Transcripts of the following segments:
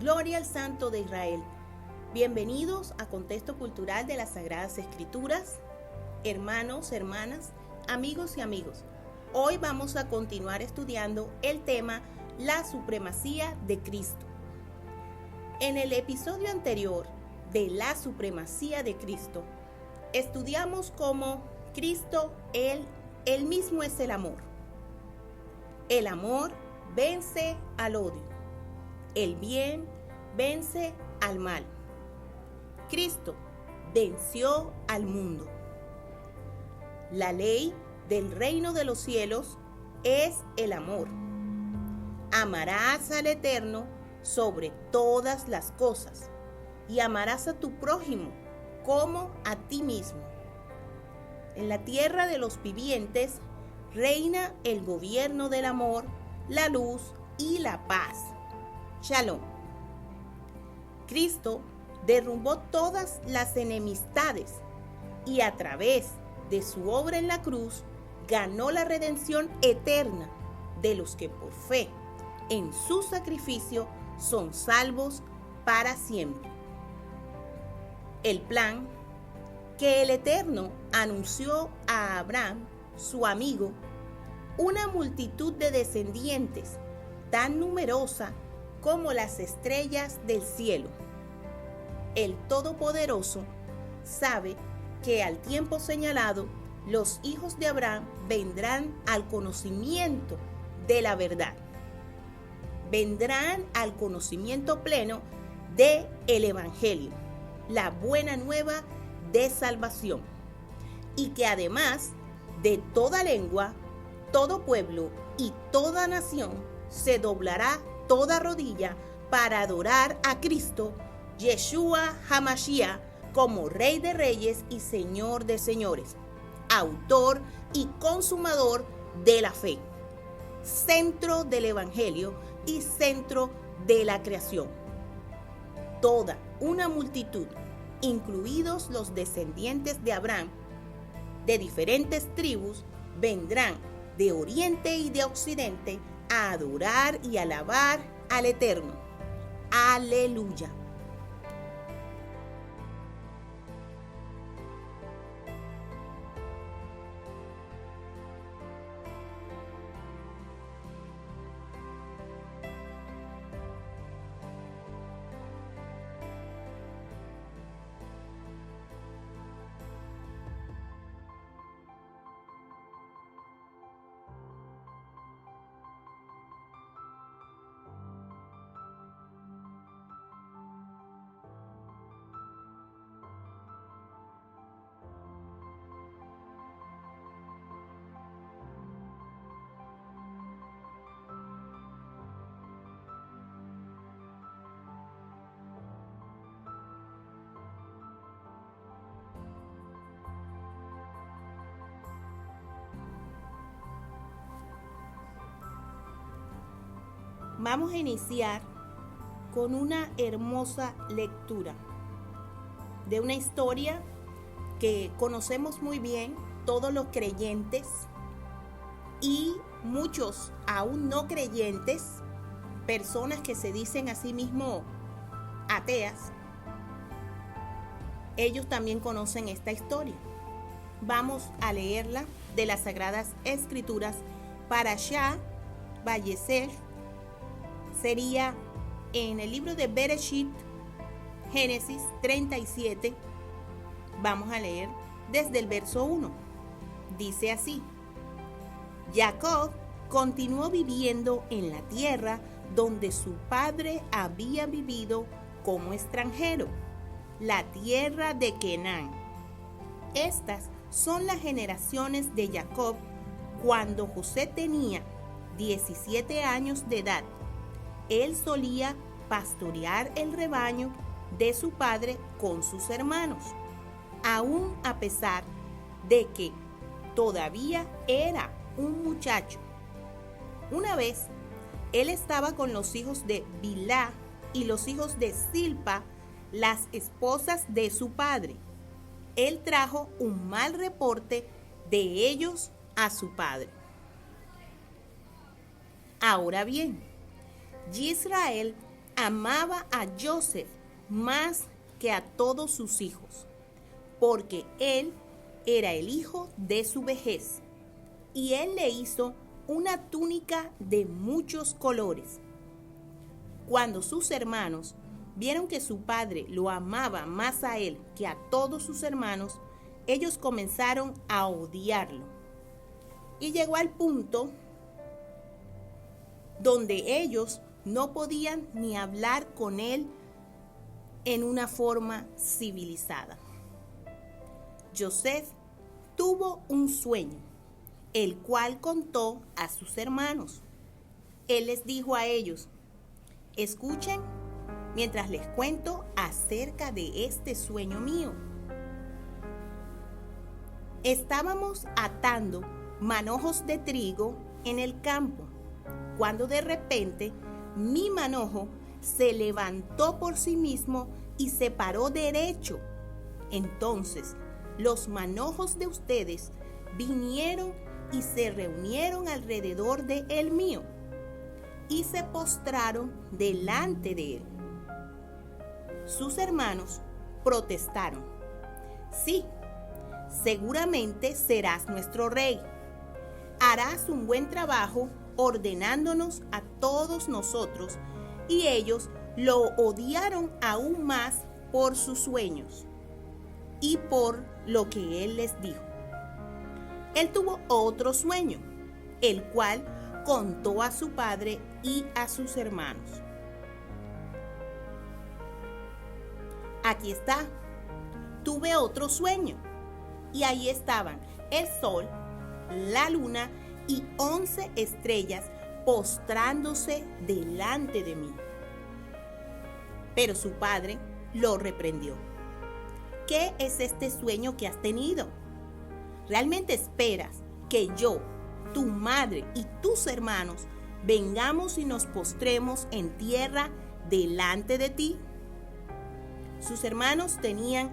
Gloria al Santo de Israel. Bienvenidos a Contexto Cultural de las Sagradas Escrituras. Hermanos, hermanas, amigos y amigos. Hoy vamos a continuar estudiando el tema La supremacía de Cristo. En el episodio anterior de la supremacía de Cristo, estudiamos cómo Cristo, Él mismo es el amor. El amor vence al odio. El bien vence al mal. Cristo venció al mundo. La ley del reino de los cielos es el amor. Amarás al Eterno sobre todas las cosas y amarás a tu prójimo como a ti mismo. En la tierra de los vivientes reina el gobierno del amor, la luz y la paz. Shalom. Cristo derrumbó todas las enemistades y a través de su obra en la cruz ganó la redención eterna de los que por fe en su sacrificio son salvos para siempre. El plan que el Eterno anunció a Abraham, su amigo, una multitud de descendientes tan numerosa como las estrellas del cielo. El Todopoderoso sabe que al tiempo señalado los hijos de Abraham vendrán al conocimiento de la verdad. Vendrán al conocimiento pleno de el Evangelio, la buena nueva de salvación, y que además de toda lengua, todo pueblo y toda nación se doblará toda rodilla para adorar a Cristo, Yeshua HaMashiach, como Rey de Reyes y Señor de Señores, autor y consumador de la fe, centro del Evangelio y centro de la creación. Toda una multitud, incluidos los descendientes de Abraham, de diferentes tribus, vendrán de oriente y de occidente a adorar y alabar al Eterno. Aleluya. Vamos a iniciar con una hermosa lectura de una historia que conocemos muy bien todos los creyentes y muchos aún no creyentes, personas que se dicen a sí mismos ateas. Ellos también conocen esta historia. Vamos a leerla de las Sagradas Escrituras. Parashá Vayeser sería en el libro de Bereshit, Génesis 37. Vamos a leer desde el verso 1. Dice así: Jacob continuó viviendo en la tierra donde su padre había vivido como extranjero, la tierra de Canaán. Estas son las generaciones de Jacob cuando José tenía 17 años de edad. Él solía pastorear el rebaño de su padre con sus hermanos, aún a pesar de que todavía era un muchacho. Una vez, él estaba con los hijos de Bilhá y los hijos de Silpa, las esposas de su padre. Él trajo un mal reporte de ellos a su padre. Ahora bien, Israel amaba a Joseph más que a todos sus hijos, porque él era el hijo de su vejez, y él le hizo una túnica de muchos colores. Cuando sus hermanos vieron que su padre lo amaba más a él que a todos sus hermanos, ellos comenzaron a odiarlo. Y llegó al punto donde ellos no podían ni hablar con él en una forma civilizada. Joseph tuvo un sueño, el cual contó a sus hermanos. Él les dijo a ellos: escuchen mientras les cuento acerca de este sueño mío. Estábamos atando manojos de trigo en el campo, cuando de repente mi manojo se levantó por sí mismo y se paró derecho. Entonces los manojos de ustedes vinieron y se reunieron alrededor de el mío y se postraron delante de él. Sus hermanos protestaron: sí, seguramente serás nuestro rey. Harás un buen trabajo ordenándonos a todos nosotros. Y ellos lo odiaron aún más por sus sueños y por lo que él les dijo. Él tuvo otro sueño, el cual contó a su padre y a sus hermanos. Aquí está. Tuve otro sueño, y ahí estaban el sol, la luna y 11 estrellas postrándose delante de mí. Pero su padre lo reprendió. ¿Qué es este sueño que has tenido? ¿Realmente esperas que yo, tu madre y tus hermanos vengamos y nos postremos en tierra delante de ti? Sus hermanos tenían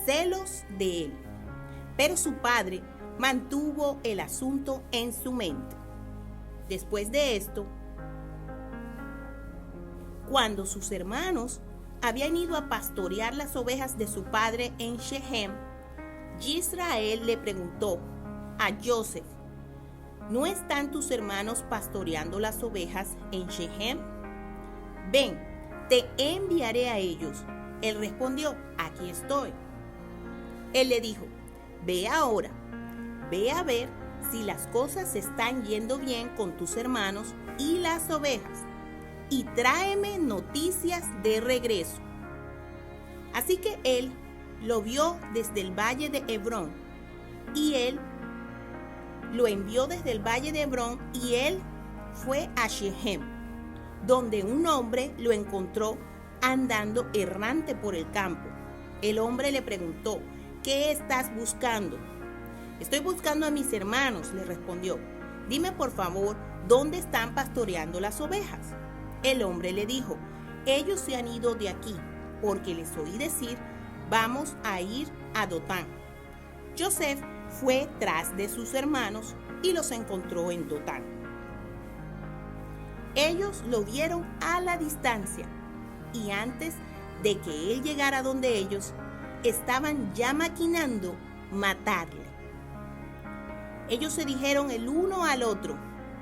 celos de él, pero su padre mantuvo el asunto en su mente. Después de esto, cuando sus hermanos habían ido a pastorear las ovejas de su padre en Shechem, Israel le preguntó a Joseph: ¿no están tus hermanos pastoreando las ovejas en Shechem? Ven, te enviaré a ellos. Él respondió: aquí estoy. Él le dijo: ve ahora, ve a ver si las cosas están yendo bien con tus hermanos y las ovejas, y tráeme noticias de regreso. Así que él lo vio desde el valle de Hebrón, y él lo envió desde el valle de Hebrón, y él fue a Shechem, donde un hombre lo encontró andando errante por el campo. El hombre le preguntó: ¿qué estás buscando? Estoy buscando a mis hermanos, le respondió. Dime por favor, ¿dónde están pastoreando las ovejas? El hombre le dijo: ellos se han ido de aquí, porque les oí decir: vamos a ir a Dotán. Joseph fue tras de sus hermanos y los encontró en Dotán. Ellos lo vieron a la distancia, y antes de que él llegara donde ellos, estaban ya maquinando matarle. Ellos se dijeron el uno al otro: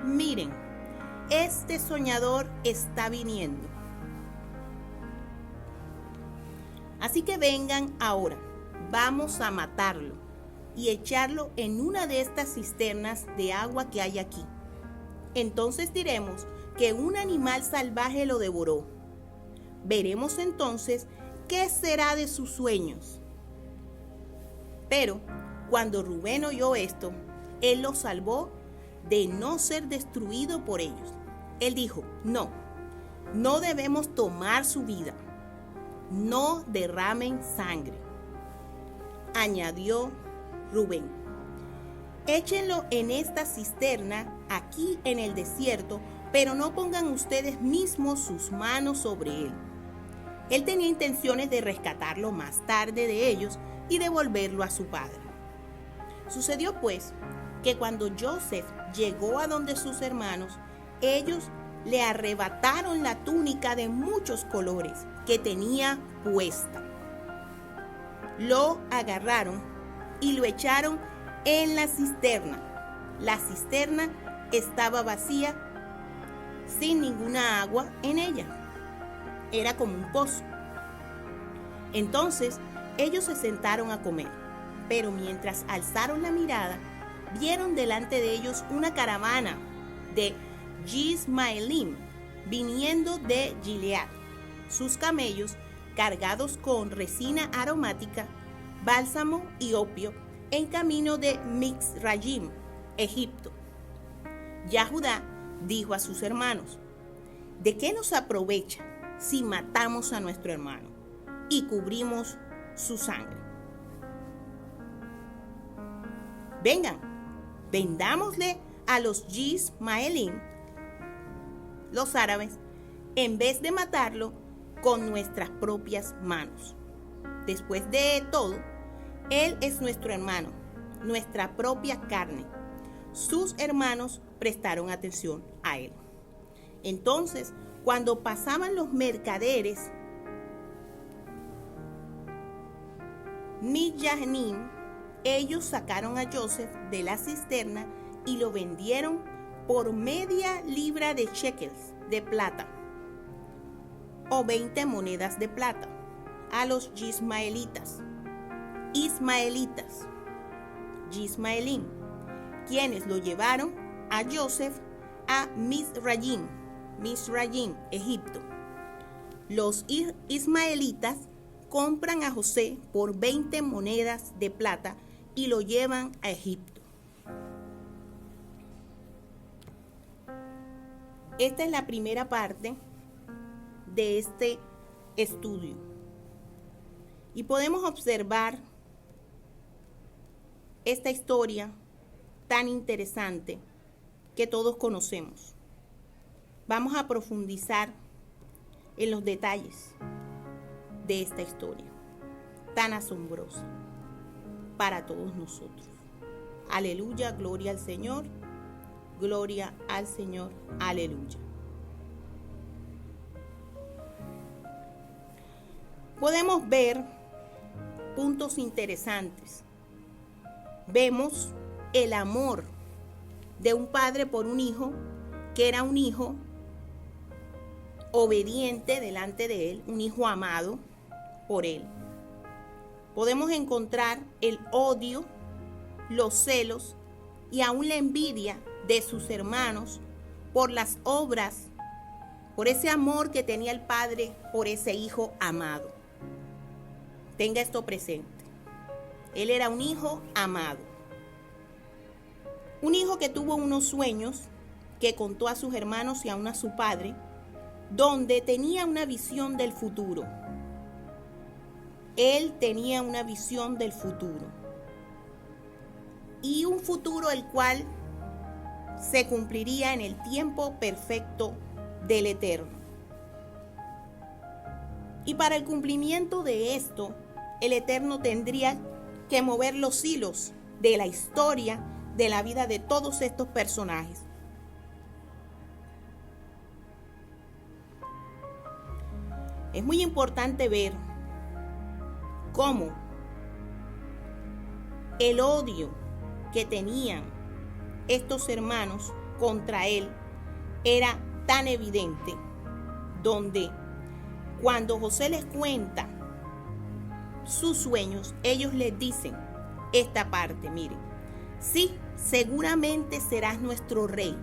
miren, este soñador está viniendo. Así que vengan ahora, vamos a matarlo y echarlo en una de estas cisternas de agua que hay aquí. Entonces diremos que un animal salvaje lo devoró. Veremos entonces qué será de sus sueños. Pero cuando Rubén oyó esto, él lo salvó de no ser destruido por ellos. Él dijo: no debemos tomar su vida. No derramen sangre. Añadió Rubén: échenlo en esta cisterna aquí en el desierto, pero no pongan ustedes mismos sus manos sobre él. Él tenía intenciones de rescatarlo más tarde de ellos y devolverlo a su padre. Sucedió pues que cuando Joseph llegó a donde sus hermanos, ellos le arrebataron la túnica de muchos colores que tenía puesta. Lo agarraron y lo echaron en la cisterna. La cisterna estaba vacía, sin ninguna agua en ella. Era como un pozo. Entonces ellos se sentaron a comer, pero mientras alzaron la mirada, vieron delante de ellos una caravana de Ismaelim viniendo de Gilead, sus camellos cargados con resina aromática, bálsamo y opio, en camino de Mizraim, Egipto. Ya Judá dijo a sus hermanos: ¿de qué nos aprovecha si matamos a nuestro hermano y cubrimos su sangre? Vengan, vendámosle a los Ismaelim, los árabes, en vez de matarlo con nuestras propias manos. Después de todo, él es nuestro hermano, nuestra propia carne. Sus hermanos prestaron atención a él. Entonces, cuando pasaban los mercaderes Midyanim, ellos sacaron a Joseph de la cisterna y lo vendieron por media libra de shekels de plata o 20 monedas de plata a los ismaelitas, Ismaelim, quienes lo llevaron a Joseph a Mizraim, Egipto. Los ismaelitas compran a José por 20 monedas de plata y lo llevan a Egipto. Esta es la primera parte de este estudio. Y podemos observar esta historia tan interesante que todos conocemos. Vamos a profundizar en los detalles de esta historia tan asombrosa para todos nosotros. Aleluya, gloria al Señor, gloria al Señor, aleluya. Podemos ver puntos interesantes. Vemos el amor de un padre por un hijo, que era un hijo obediente delante de él, un hijo amado por él. Podemos encontrar el odio, los celos y aún la envidia de sus hermanos por las obras, por ese amor que tenía el padre por ese hijo amado. Tenga esto presente. Él era un hijo amado. Un hijo que tuvo unos sueños que contó a sus hermanos y aún a su padre, donde tenía una visión del futuro. Él tenía una visión del futuro. Y un futuro el cual se cumpliría en el tiempo perfecto del Eterno. Y para el cumplimiento de esto, el Eterno tendría que mover los hilos de la historia de la vida de todos estos personajes. Es muy importante ver cómo el odio que tenían estos hermanos contra él era tan evidente, donde cuando José les cuenta sus sueños, ellos les dicen esta parte, miren: sí, seguramente serás nuestro rey.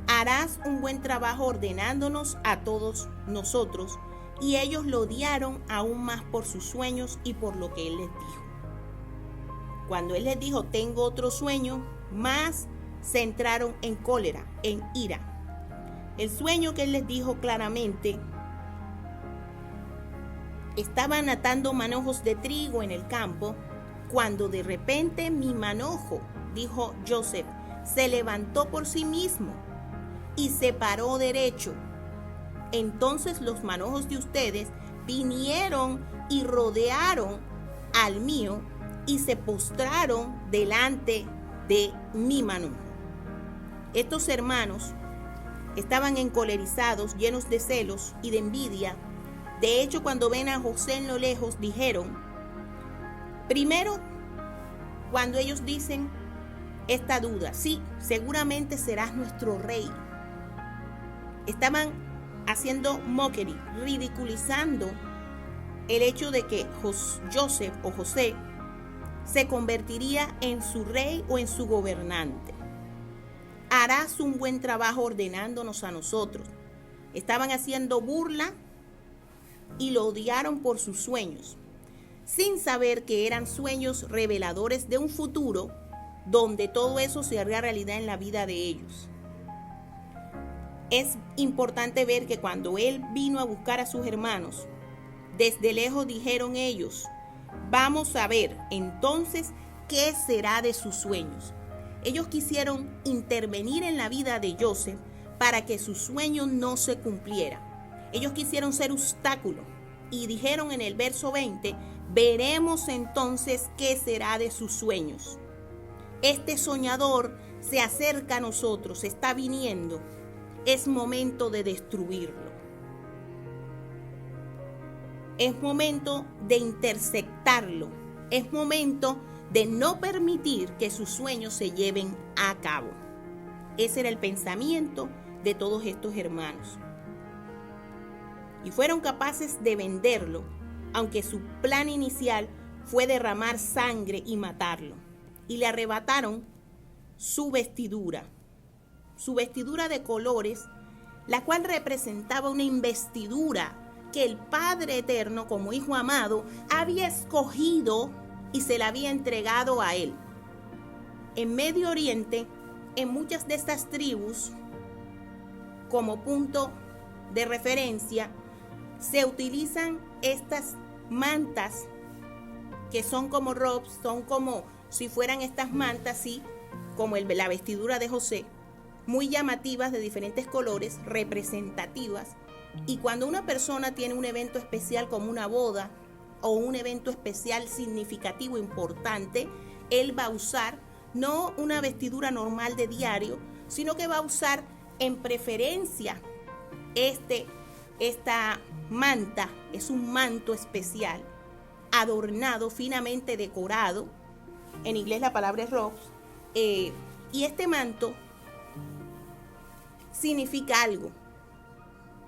Harás un buen trabajo ordenándonos a todos nosotros. Y ellos lo odiaron aún más por sus sueños y por lo que él les dijo. Cuando él les dijo: tengo otro sueño, más se entraron en cólera, en ira. El sueño que él les dijo claramente: estaban atando manojos de trigo en el campo, cuando de repente mi manojo, dijo Joseph, se levantó por sí mismo y se paró derecho. Entonces los manojos de ustedes vinieron y rodearon al mío y se postraron delante de mi manojo. Estos hermanos estaban encolerizados, llenos de celos y de envidia. De hecho, cuando ven a José en lo lejos, dijeron, primero, cuando ellos dicen esta duda, sí, seguramente serás nuestro rey. Estaban haciendo mockery, ridiculizando el hecho de que Joseph o José se convertiría en su rey o en su gobernante. Harás un buen trabajo ordenándonos a nosotros. Estaban haciendo burla y lo odiaron por sus sueños, sin saber que eran sueños reveladores de un futuro donde todo eso se haría realidad en la vida de ellos. Es importante ver que cuando él vino a buscar a sus hermanos, desde lejos dijeron ellos, vamos a ver entonces qué será de sus sueños. Ellos quisieron intervenir en la vida de Joseph para que su sueño no se cumpliera. Ellos quisieron ser obstáculo y dijeron en el verso 20, veremos entonces qué será de sus sueños. Este soñador se acerca a nosotros, está viniendo. Es momento de destruirlo. Es momento de interceptarlo. Es momento de no permitir que sus sueños se lleven a cabo. Ese era el pensamiento de todos estos hermanos. Y fueron capaces de venderlo, aunque su plan inicial fue derramar sangre y matarlo. Y le arrebataron su vestidura de colores, la cual representaba una investidura que el Padre Eterno, como Hijo amado, había escogido y se la había entregado a él. En Medio Oriente, en muchas de estas tribus, como punto de referencia, se utilizan estas mantas que son como robes, son como si fueran estas mantas, ¿sí? Como la vestidura de José, muy llamativas, de diferentes colores, representativas. Y cuando una persona tiene un evento especial como una boda o un evento especial significativo, importante, él va a usar no una vestidura normal de diario, sino que va a usar en preferencia esta manta. Es un manto especial, adornado, finamente decorado. En inglés la palabra es robes. Y este manto significa algo.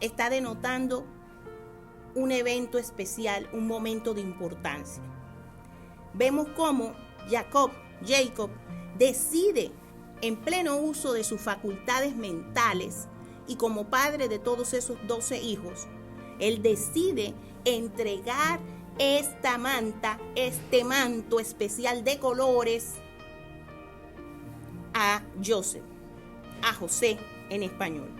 Está denotando un evento especial, un momento de importancia. Vemos cómo Jacob decide, en pleno uso de sus facultades mentales y como padre de todos esos 12 hijos, él decide entregar esta manta, este manto especial de colores a Joseph, a José en español.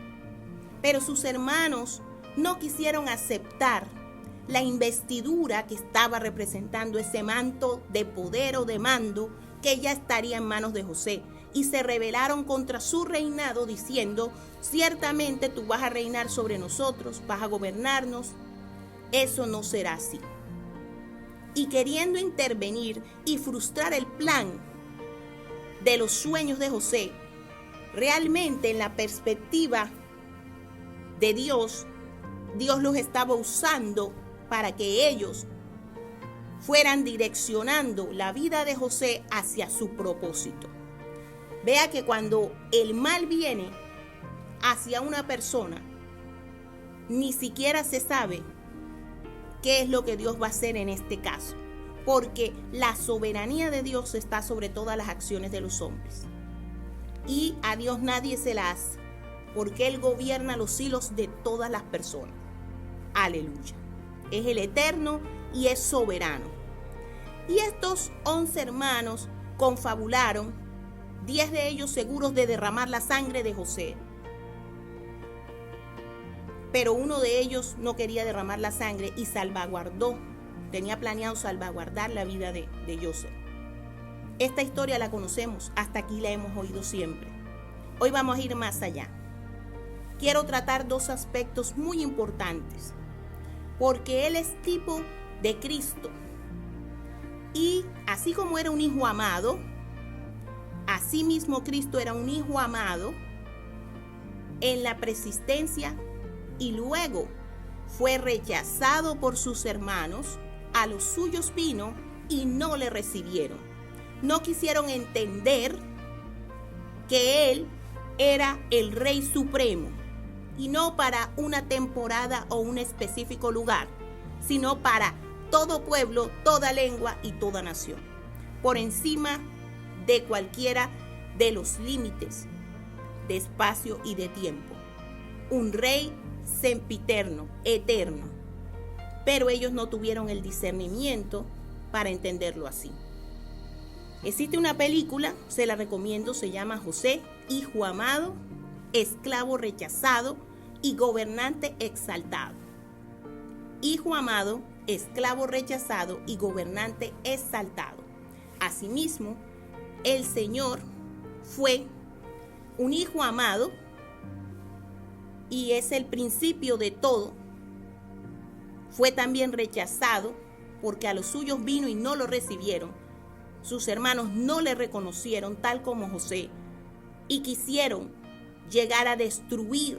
Pero sus hermanos no quisieron aceptar la investidura que estaba representando ese manto de poder o de mando que ya estaría en manos de José, y se rebelaron contra su reinado diciendo, ciertamente tú vas a reinar sobre nosotros, vas a gobernarnos, eso no será así. Y queriendo intervenir y frustrar el plan de los sueños de José, realmente en la perspectiva de Dios los estaba usando para que ellos fueran direccionando la vida de José hacia su propósito. Vea que cuando el mal viene hacia una persona, ni siquiera se sabe qué es lo que Dios va a hacer en este caso, porque la soberanía de Dios está sobre todas las acciones de los hombres. Y a Dios nadie se la hace, porque Él gobierna los hilos de todas las personas. Aleluya. Es el eterno y es soberano. Y estos 11 hermanos confabularon, 10 de ellos seguros de derramar la sangre de José. Pero uno de ellos no quería derramar la sangre y tenía planeado salvaguardar la vida de Joseph. Esta historia la conocemos, hasta aquí la hemos oído siempre. Hoy vamos a ir más allá. Quiero tratar dos aspectos muy importantes, porque Él es tipo de Cristo. Y así como era un hijo amado, así mismo Cristo era un hijo amado, en la persistencia y luego fue rechazado por sus hermanos, a los suyos vino y no le recibieron. No quisieron entender que él era el Rey Supremo y no para una temporada o un específico lugar, sino para todo pueblo, toda lengua y toda nación, por encima de cualquiera de los límites de espacio y de tiempo. Un rey sempiterno, eterno. Pero ellos no tuvieron el discernimiento para entenderlo así. Existe una película, se la recomiendo, se llama José, hijo amado, esclavo rechazado y gobernante exaltado. Hijo amado, esclavo rechazado y gobernante exaltado. Asimismo, el Señor fue un hijo amado y es el principio de todo. Fue también rechazado porque a los suyos vino y no lo recibieron. Sus hermanos no le reconocieron tal como José y quisieron llegar a destruir.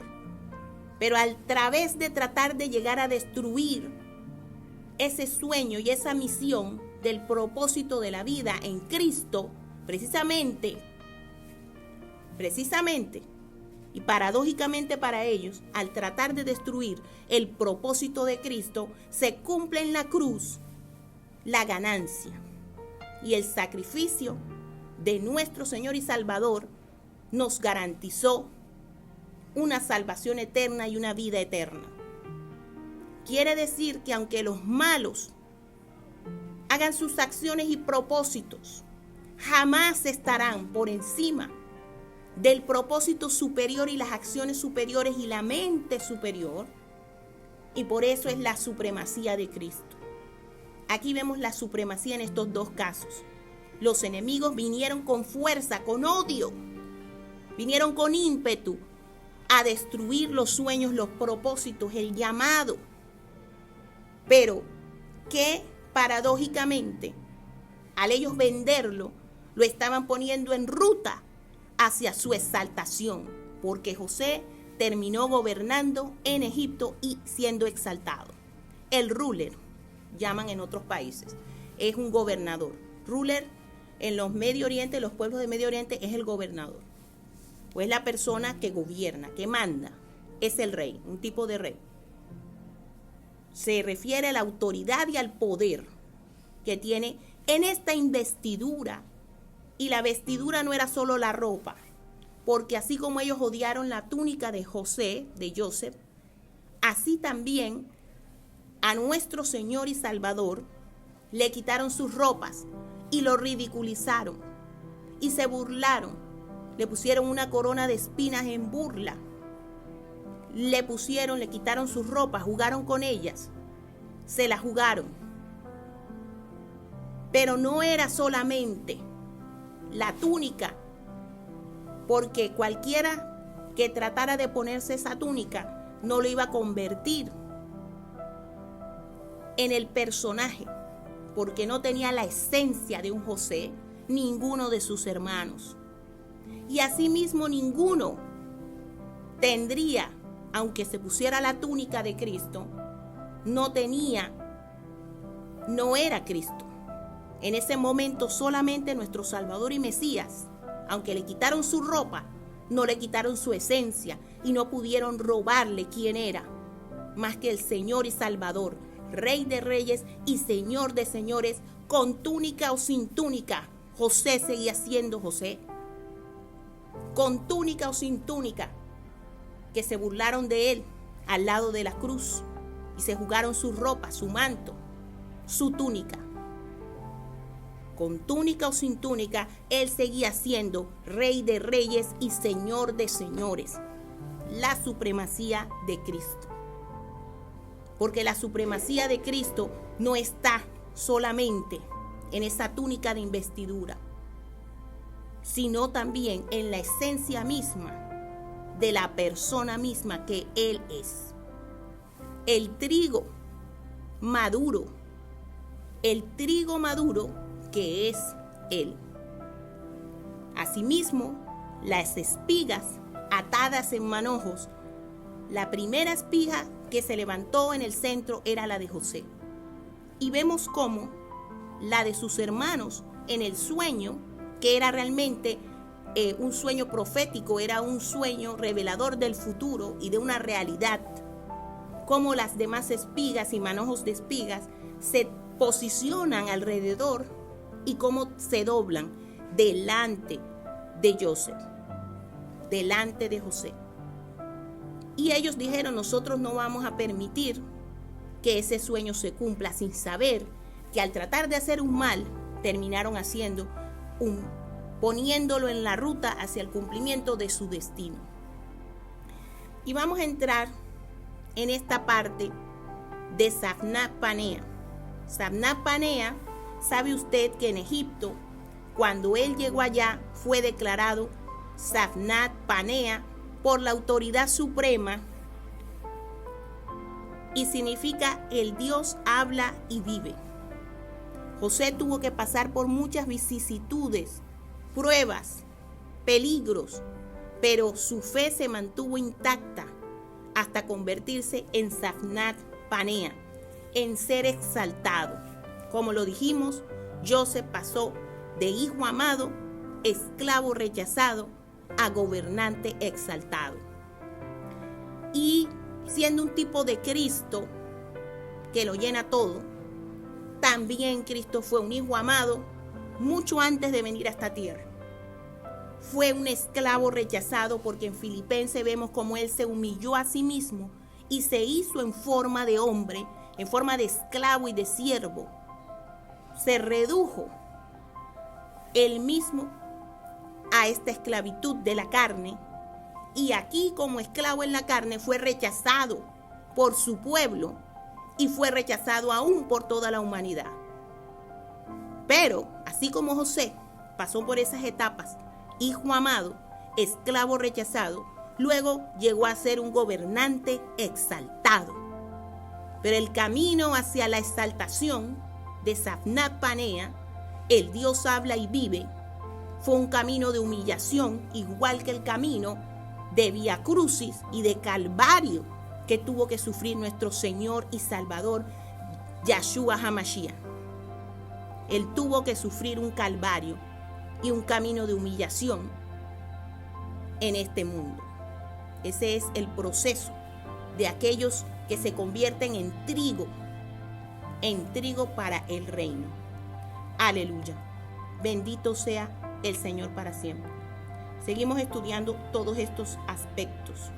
Pero a través de tratar de llegar a destruir ese sueño y esa misión del propósito de la vida en Cristo, precisamente, y paradójicamente para ellos, al tratar de destruir el propósito de Cristo, se cumple en la cruz la ganancia y el sacrificio de nuestro Señor y Salvador nos garantizó una salvación eterna y una vida eterna. Quiere decir que aunque los malos hagan sus acciones y propósitos, jamás estarán por encima del propósito superior y las acciones superiores y la mente superior, y por eso es la supremacía de Cristo. Aquí vemos la supremacía en estos dos casos. Los enemigos vinieron con fuerza, con odio, vinieron con ímpetu a destruir los sueños, los propósitos, el llamado. Pero que paradójicamente, al ellos venderlo, lo estaban poniendo en ruta hacia su exaltación, porque José terminó gobernando en Egipto y siendo exaltado. El ruler, llaman en otros países, es un gobernador. Ruler en los Medio Oriente, los pueblos de Medio Oriente, es el gobernador. O es la persona que gobierna, que manda, es el rey, un tipo de rey. Se refiere a la autoridad y al poder que tiene en esta investidura. Y la vestidura no era solo la ropa, porque así como ellos odiaron la túnica de José, de Joseph, así también a nuestro Señor y Salvador le quitaron sus ropas y lo ridiculizaron y se burlaron. Le pusieron una corona de espinas en burla. Le quitaron sus ropas, jugaron con ellas, se las jugaron. Pero no era solamente la túnica, porque cualquiera que tratara de ponerse esa túnica no lo iba a convertir en el personaje, porque no tenía la esencia de un José, ninguno de sus hermanos. Y asimismo ninguno tendría, aunque se pusiera la túnica de Cristo, no era Cristo. En ese momento solamente nuestro Salvador y Mesías, aunque le quitaron su ropa, no le quitaron su esencia y no pudieron robarle quién era, más que el Señor y Salvador, Rey de Reyes y Señor de Señores, con túnica o sin túnica. José seguía siendo José. Con túnica o sin túnica, que se burlaron de él al lado de la cruz y se jugaron su ropa, su manto, su túnica. Con túnica o sin túnica, él seguía siendo Rey de Reyes y Señor de Señores. La supremacía de Cristo. Porque la supremacía de Cristo no está solamente en esa túnica de investidura, sino también en la esencia misma de la persona misma que Él es. El trigo maduro que es Él. Asimismo, las espigas atadas en manojos, la primera espiga que se levantó en el centro era la de José. Y vemos cómo la de sus hermanos en el sueño, que era realmente un sueño profético, era un sueño revelador del futuro y de una realidad, cómo las demás espigas y manojos de espigas se posicionan alrededor y cómo se doblan delante de Joseph, delante de José. Y ellos dijeron: nosotros no vamos a permitir que ese sueño se cumpla, sin saber que al tratar de hacer un mal, terminaron haciendo poniéndolo en la ruta hacia el cumplimiento de su destino. Y vamos a entrar en esta parte de Safnat Panea. Safnat Panea, sabe usted que en Egipto, cuando él llegó allá, fue declarado Safnat Panea por la autoridad suprema, y significa el Dios habla y vive. José tuvo que pasar por muchas vicisitudes, pruebas, peligros, pero su fe se mantuvo intacta hasta convertirse en Safnat Panea, en ser exaltado. Como lo dijimos, Joseph pasó de hijo amado, esclavo rechazado, a gobernante exaltado. Y siendo un tipo de Cristo que lo llena todo, también Cristo fue un hijo amado mucho antes de venir a esta tierra. Fue un esclavo rechazado, porque en Filipenses vemos cómo él se humilló a sí mismo y se hizo en forma de hombre, en forma de esclavo y de siervo. Se redujo él mismo a esta esclavitud de la carne, y aquí como esclavo en la carne fue rechazado por su pueblo y fue rechazado aún por toda la humanidad. Pero así como José pasó por esas etapas, hijo amado, esclavo rechazado, luego llegó a ser un gobernante exaltado. Pero el camino hacia la exaltación de Safnat Panea, el Dios habla y vive, fue un camino de humillación, igual que el camino de Vía Crucis y de Calvario que tuvo que sufrir nuestro Señor y Salvador Yahshua HaMashiach. Él tuvo que sufrir un calvario y un camino de humillación en este mundo. Ese es el proceso de aquellos que se convierten en trigo para el reino. Aleluya. Bendito sea el Señor para siempre. Seguimos estudiando todos estos aspectos.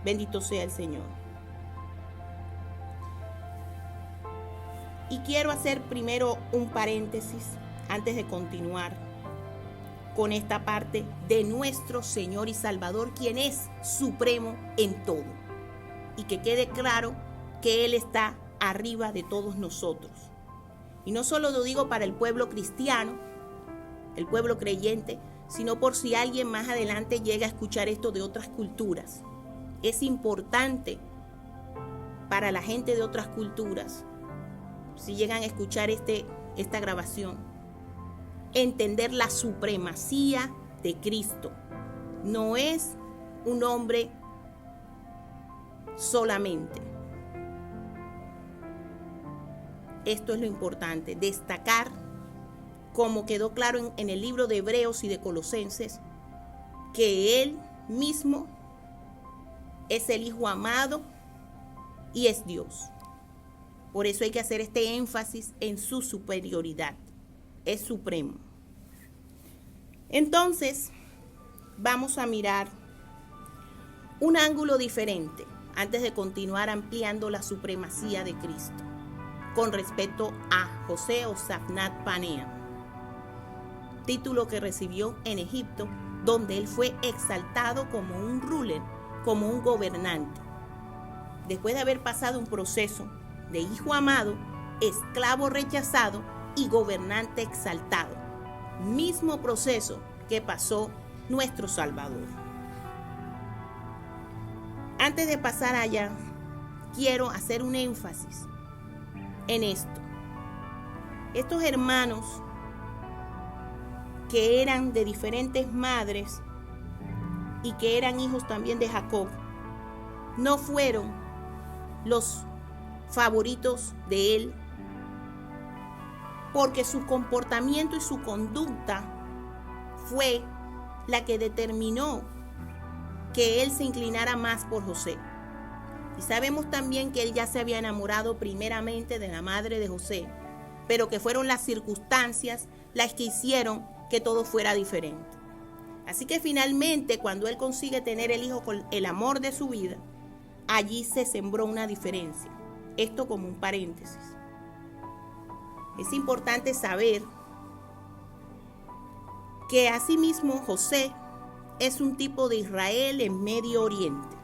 Bendito sea el Señor. Y quiero hacer primero un paréntesis antes de continuar con esta parte de nuestro Señor y Salvador, quien es supremo en todo. Y que quede claro que Él está arriba de todos nosotros. Y no solo lo digo para el pueblo cristiano, el pueblo creyente, sino por si alguien más adelante llega a escuchar esto de otras culturas. Es importante para la gente de otras culturas, si llegan a escuchar esta grabación, entender la supremacía de Cristo. No es un hombre solamente. Esto es lo importante, destacar, como quedó claro en el libro de Hebreos y de Colosenses, que Él mismo es el Hijo amado y es Dios. Por eso hay que hacer este énfasis en su superioridad. Es supremo. Entonces, vamos a mirar un ángulo diferente antes de continuar ampliando la supremacía de Cristo con respecto a José o Safnat Panea, título que recibió en Egipto, donde él fue exaltado como un ruler, como un gobernante. Después de haber pasado un proceso de hijo amado, esclavo rechazado y gobernante exaltado. Mismo proceso que pasó nuestro Salvador. Antes de pasar allá, quiero hacer un énfasis en esto. Estos hermanos que eran de diferentes madres y que eran hijos también de Jacob, no fueron los favoritos de él, porque su comportamiento y su conducta fue la que determinó que él se inclinara más por José. Y sabemos también que él ya se había enamorado primeramente de la madre de José, pero que fueron las circunstancias las que hicieron que todo fuera diferente. Así que finalmente, cuando él consigue tener el hijo con el amor de su vida, allí se sembró una diferencia. Esto como un paréntesis. Es importante saber que asimismo José es un tipo de Israel en Medio Oriente.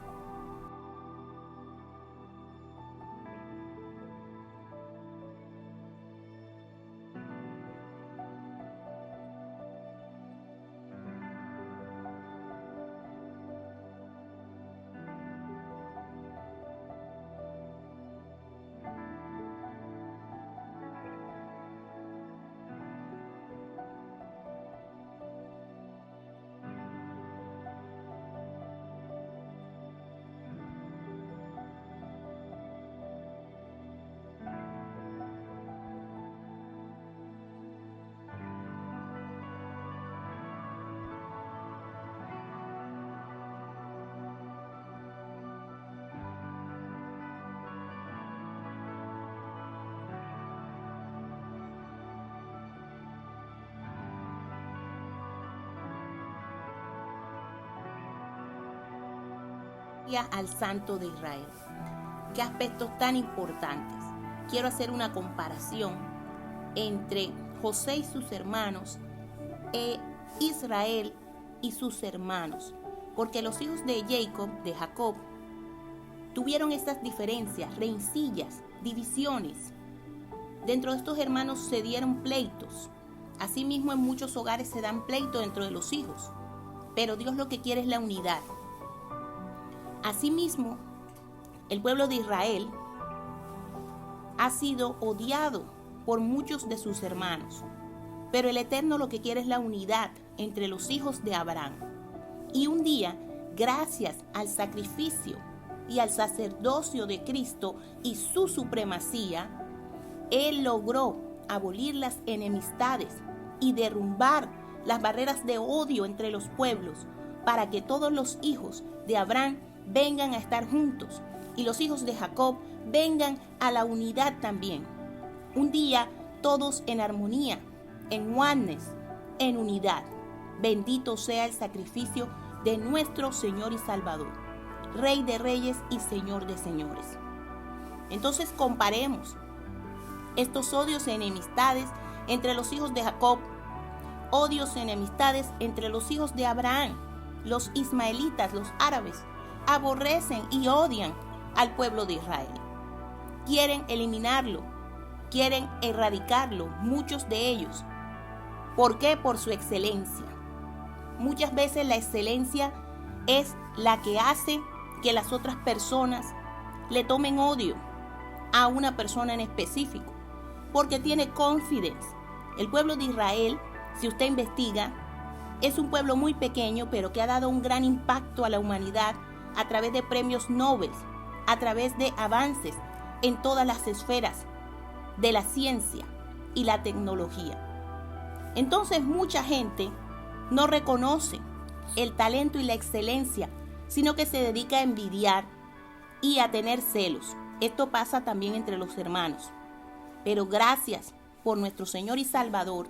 Al Santo de Israel. ¿Qué aspectos tan importantes? Quiero hacer una comparación entre José y sus hermanos e Israel y sus hermanos, porque los hijos de Jacob, tuvieron estas diferencias, rencillas, divisiones. Dentro de estos hermanos se dieron pleitos. Asimismo, en muchos hogares se dan pleitos dentro de los hijos, pero Dios lo que quiere es la unidad. Asimismo, el pueblo de Israel ha sido odiado por muchos de sus hermanos, pero el Eterno lo que quiere es la unidad entre los hijos de Abraham. Y un día, gracias al sacrificio y al sacerdocio de Cristo y su supremacía, Él logró abolir las enemistades y derrumbar las barreras de odio entre los pueblos para que todos los hijos de Abraham vengan a estar juntos y los hijos de Jacob vengan a la unidad también. Un día todos en armonía, en oneness, en unidad. Bendito sea el sacrificio de nuestro Señor y Salvador, Rey de Reyes y Señor de Señores. Entonces comparemos estos odios y enemistades entre los hijos de Jacob, odios y enemistades entre los hijos de Abraham. Los ismaelitas, los árabes, aborrecen y odian al pueblo de Israel. Quieren eliminarlo, quieren erradicarlo, muchos de ellos. ¿Por qué? Por su excelencia. Muchas veces la excelencia es la que hace que las otras personas le tomen odio a una persona en específico, porque tiene confidence. El pueblo de Israel, si usted investiga, es un pueblo muy pequeño, pero que ha dado un gran impacto a la humanidad a través de premios Nobel, a través de avances en todas las esferas de la ciencia y la tecnología. Entonces mucha gente no reconoce el talento y la excelencia, sino que se dedica a envidiar y a tener celos. Esto pasa también entre los hermanos. Pero gracias por nuestro Señor y Salvador,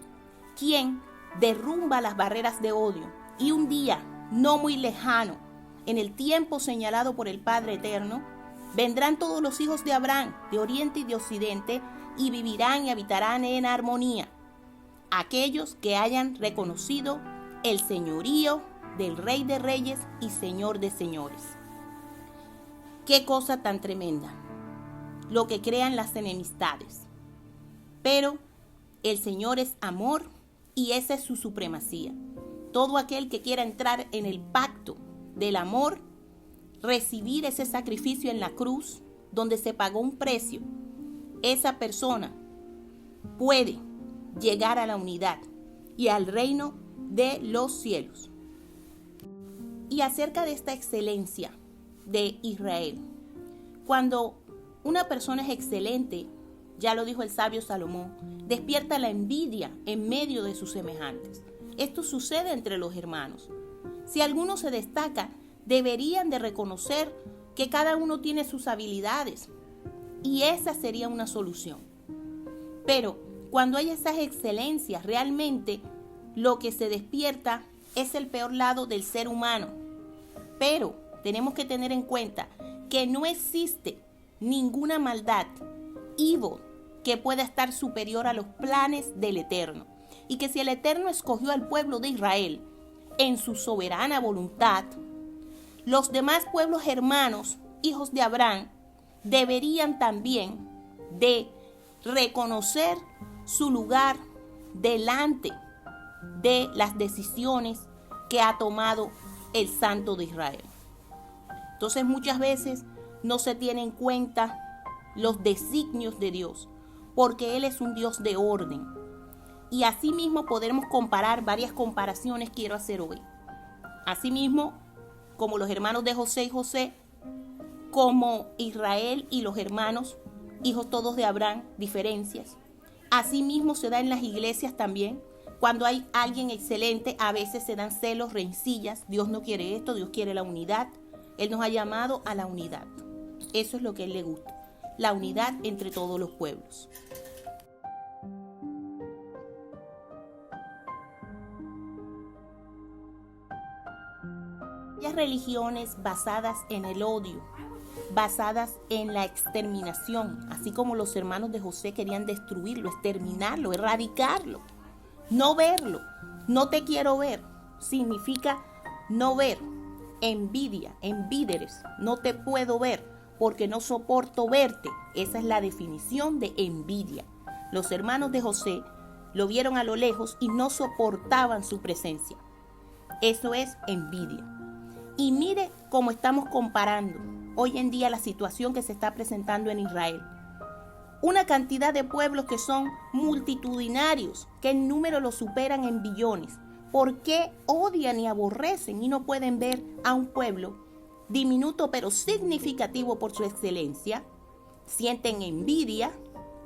quien derrumba las barreras de odio, y un día no muy lejano, en el tiempo señalado por el Padre Eterno, vendrán todos los hijos de Abraham, de oriente y de occidente, y vivirán y habitarán en armonía. Aquellos que hayan reconocido el señorío del Rey de Reyes y Señor de Señores. Qué cosa tan tremenda, lo que crean las enemistades. Pero el Señor es amor y esa es su supremacía. Todo aquel que quiera entrar en el pacto del amor, recibir ese sacrificio en la cruz, donde se pagó un precio, esa persona puede llegar a la unidad y al reino de los cielos. Y acerca de esta excelencia de Israel, cuando una persona es excelente, ya lo dijo el sabio Salomón, despierta la envidia en medio de sus semejantes. Esto sucede entre los hermanos. Si alguno se destaca, deberían de reconocer que cada uno tiene sus habilidades, y esa sería una solución. Pero cuando hay esas excelencias, realmente lo que se despierta es el peor lado del ser humano. Pero tenemos que tener en cuenta que no existe ninguna maldad, evil, que pueda estar superior a los planes del Eterno. Y que si el Eterno escogió al pueblo de Israel en su soberana voluntad, los demás pueblos hermanos, hijos de Abraham, deberían también de reconocer su lugar delante de las decisiones que ha tomado el Santo de Israel. Entonces muchas veces no se tiene en cuenta los designios de Dios, porque Él es un Dios de orden. Y asimismo podemos comparar varias comparaciones quiero hacer hoy. Asimismo, como los hermanos de José y José, como Israel y los hermanos, hijos todos de Abraham, diferencias. Asimismo se da en las iglesias también. Cuando hay alguien excelente, a veces se dan celos, rencillas. Dios no quiere esto, Dios quiere la unidad. Él nos ha llamado a la unidad. Eso es lo que a Él le gusta, la unidad entre todos los pueblos. Las religiones basadas en el odio, basadas en la exterminación, así como los hermanos de José querían destruirlo, exterminarlo, erradicarlo, no verlo, no te quiero ver, significa no ver, envidia, envíderes, no te puedo ver porque no soporto verte, esa es la definición de envidia. Los hermanos de José lo vieron a lo lejos y no soportaban su presencia, eso es envidia. Y mire cómo estamos comparando hoy en día la situación que se está presentando en Israel. Una cantidad de pueblos que son multitudinarios, que en número los superan en billones. ¿Por qué odian y aborrecen y no pueden ver a un pueblo diminuto pero significativo por su excelencia? Sienten envidia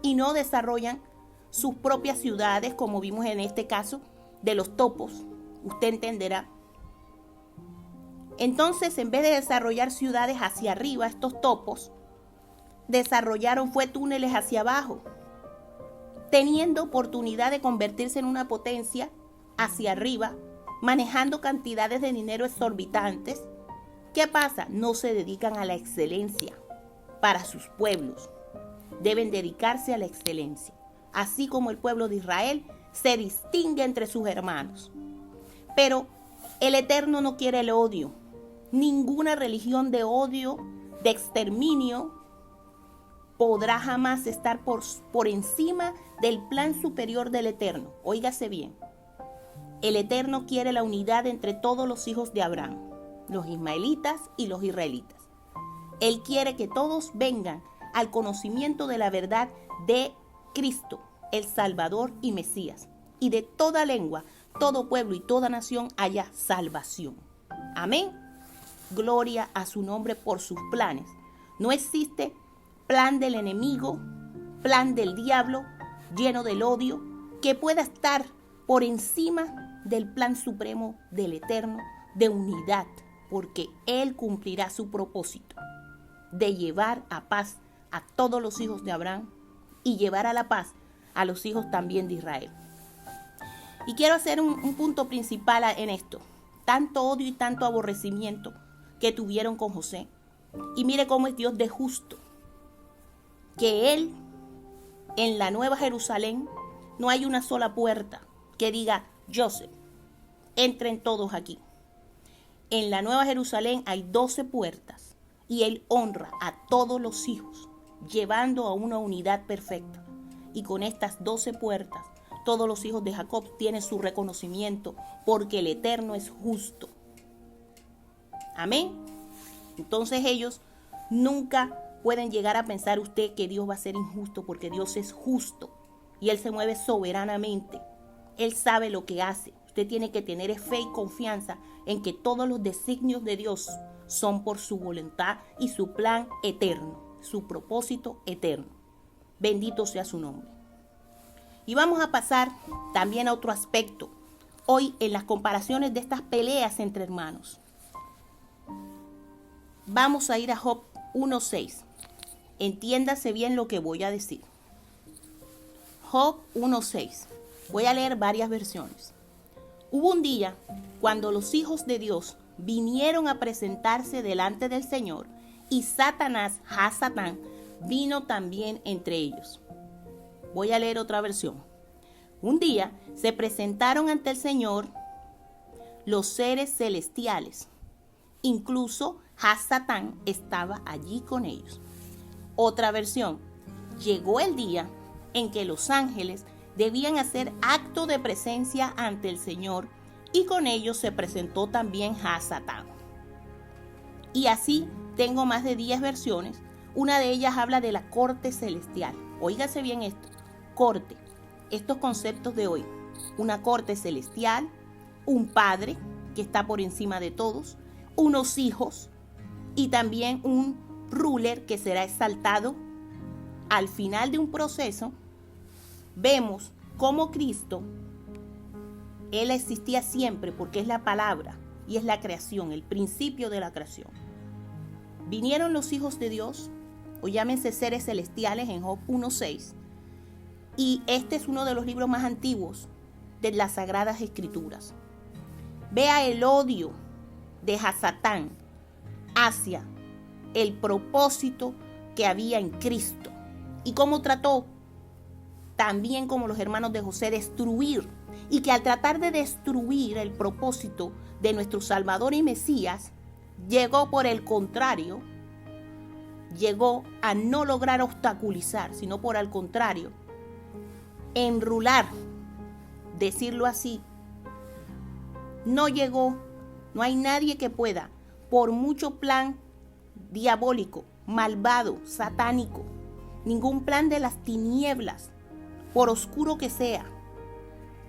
y no desarrollan sus propias ciudades, como vimos en este caso de los topos. Usted entenderá. Entonces, en vez de desarrollar ciudades hacia arriba, estos topos desarrollaron túneles hacia abajo, teniendo oportunidad de convertirse en una potencia hacia arriba, manejando cantidades de dinero exorbitantes. ¿Qué pasa? No se dedican a la excelencia para sus pueblos. Deben dedicarse a la excelencia, así como el pueblo de Israel se distingue entre sus hermanos. Pero el Eterno no quiere el odio. Ninguna religión de odio, de exterminio, podrá jamás estar por encima del plan superior del Eterno. Óigase bien. El Eterno quiere la unidad entre todos los hijos de Abraham, los ismaelitas y los israelitas. Él quiere que todos vengan al conocimiento de la verdad de Cristo, el Salvador y Mesías. Y de toda lengua, todo pueblo y toda nación haya salvación. Amén. Gloria a su nombre por sus planes. No existe plan del enemigo, plan del diablo, lleno del odio, que pueda estar por encima del plan supremo del Eterno de unidad, porque Él cumplirá su propósito de llevar a paz a todos los hijos de Abraham y llevar a la paz a los hijos también de Israel. Y quiero hacer un punto principal en esto. Tanto odio y tanto aborrecimiento que tuvieron con José. Y mire cómo es Dios de justo. Que Él, en la Nueva Jerusalén, no hay una sola puerta que diga, Joseph, entren todos aquí. En la Nueva Jerusalén hay 12 puertas y Él honra a todos los hijos, llevando a una unidad perfecta. Y con estas 12 puertas, todos los hijos de Jacob tienen su reconocimiento porque el Eterno es justo. Amén. Entonces ellos nunca pueden llegar a pensar usted que Dios va a ser injusto, porque Dios es justo y Él se mueve soberanamente. Él sabe lo que hace. Usted tiene que tener fe y confianza en que todos los designios de Dios son por su voluntad y su plan eterno, su propósito eterno. Bendito sea su nombre. Y vamos a pasar también a otro aspecto. Hoy en las comparaciones de estas peleas entre hermanos. Vamos a ir a Job 1:6. Entiéndase bien lo que voy a decir. Job 1:6. Voy a leer varias versiones. Hubo un día cuando los hijos de Dios vinieron a presentarse delante del Señor y Satanás, Hasatán, vino también entre ellos. Voy a leer otra versión. Un día se presentaron ante el Señor los seres celestiales. Incluso Hasatán estaba allí con ellos. Otra versión. Llegó el día en que los ángeles debían hacer acto de presencia ante el Señor y con ellos se presentó también Hasatán. Y así tengo más de 10 versiones. Una de ellas habla de la corte celestial. Óigase bien esto, corte. Estos conceptos de hoy. Una corte celestial, un padre que está por encima de todos, unos hijos y también un ruler que será exaltado. Al final de un proceso, vemos cómo Cristo, Él existía siempre porque es la palabra y es la creación, el principio de la creación. Vinieron los hijos de Dios, o llámense seres celestiales en Job 1:6, y este es uno de los libros más antiguos de las Sagradas Escrituras. Vea el odio de Hasatán hacia el propósito que había en Cristo y cómo trató, también como los hermanos de José, destruir, y que al tratar de destruir el propósito de nuestro Salvador y Mesías, llegó por el contrario, llegó a no lograr obstaculizar, sino por el contrario, enrular, decirlo así. No llegó, no hay nadie que pueda, por mucho plan diabólico, malvado, satánico, ningún plan de las tinieblas, por oscuro que sea,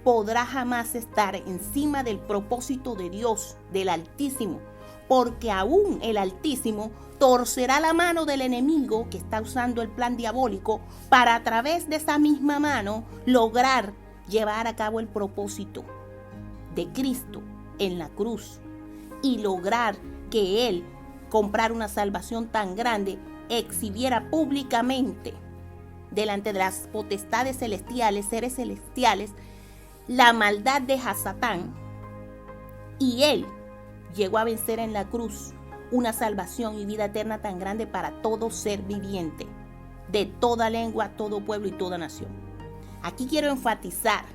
podrá jamás estar encima del propósito de Dios, del Altísimo, porque aún el Altísimo torcerá la mano del enemigo que está usando el plan diabólico para a través de esa misma mano lograr llevar a cabo el propósito de Cristo en la cruz y lograr que Él, comprar una salvación tan grande, exhibiera públicamente delante de las potestades celestiales, seres celestiales, la maldad de Hasatán, y Él llegó a vencer en la cruz una salvación y vida eterna tan grande para todo ser viviente, de toda lengua, todo pueblo y toda nación. Aquí quiero enfatizar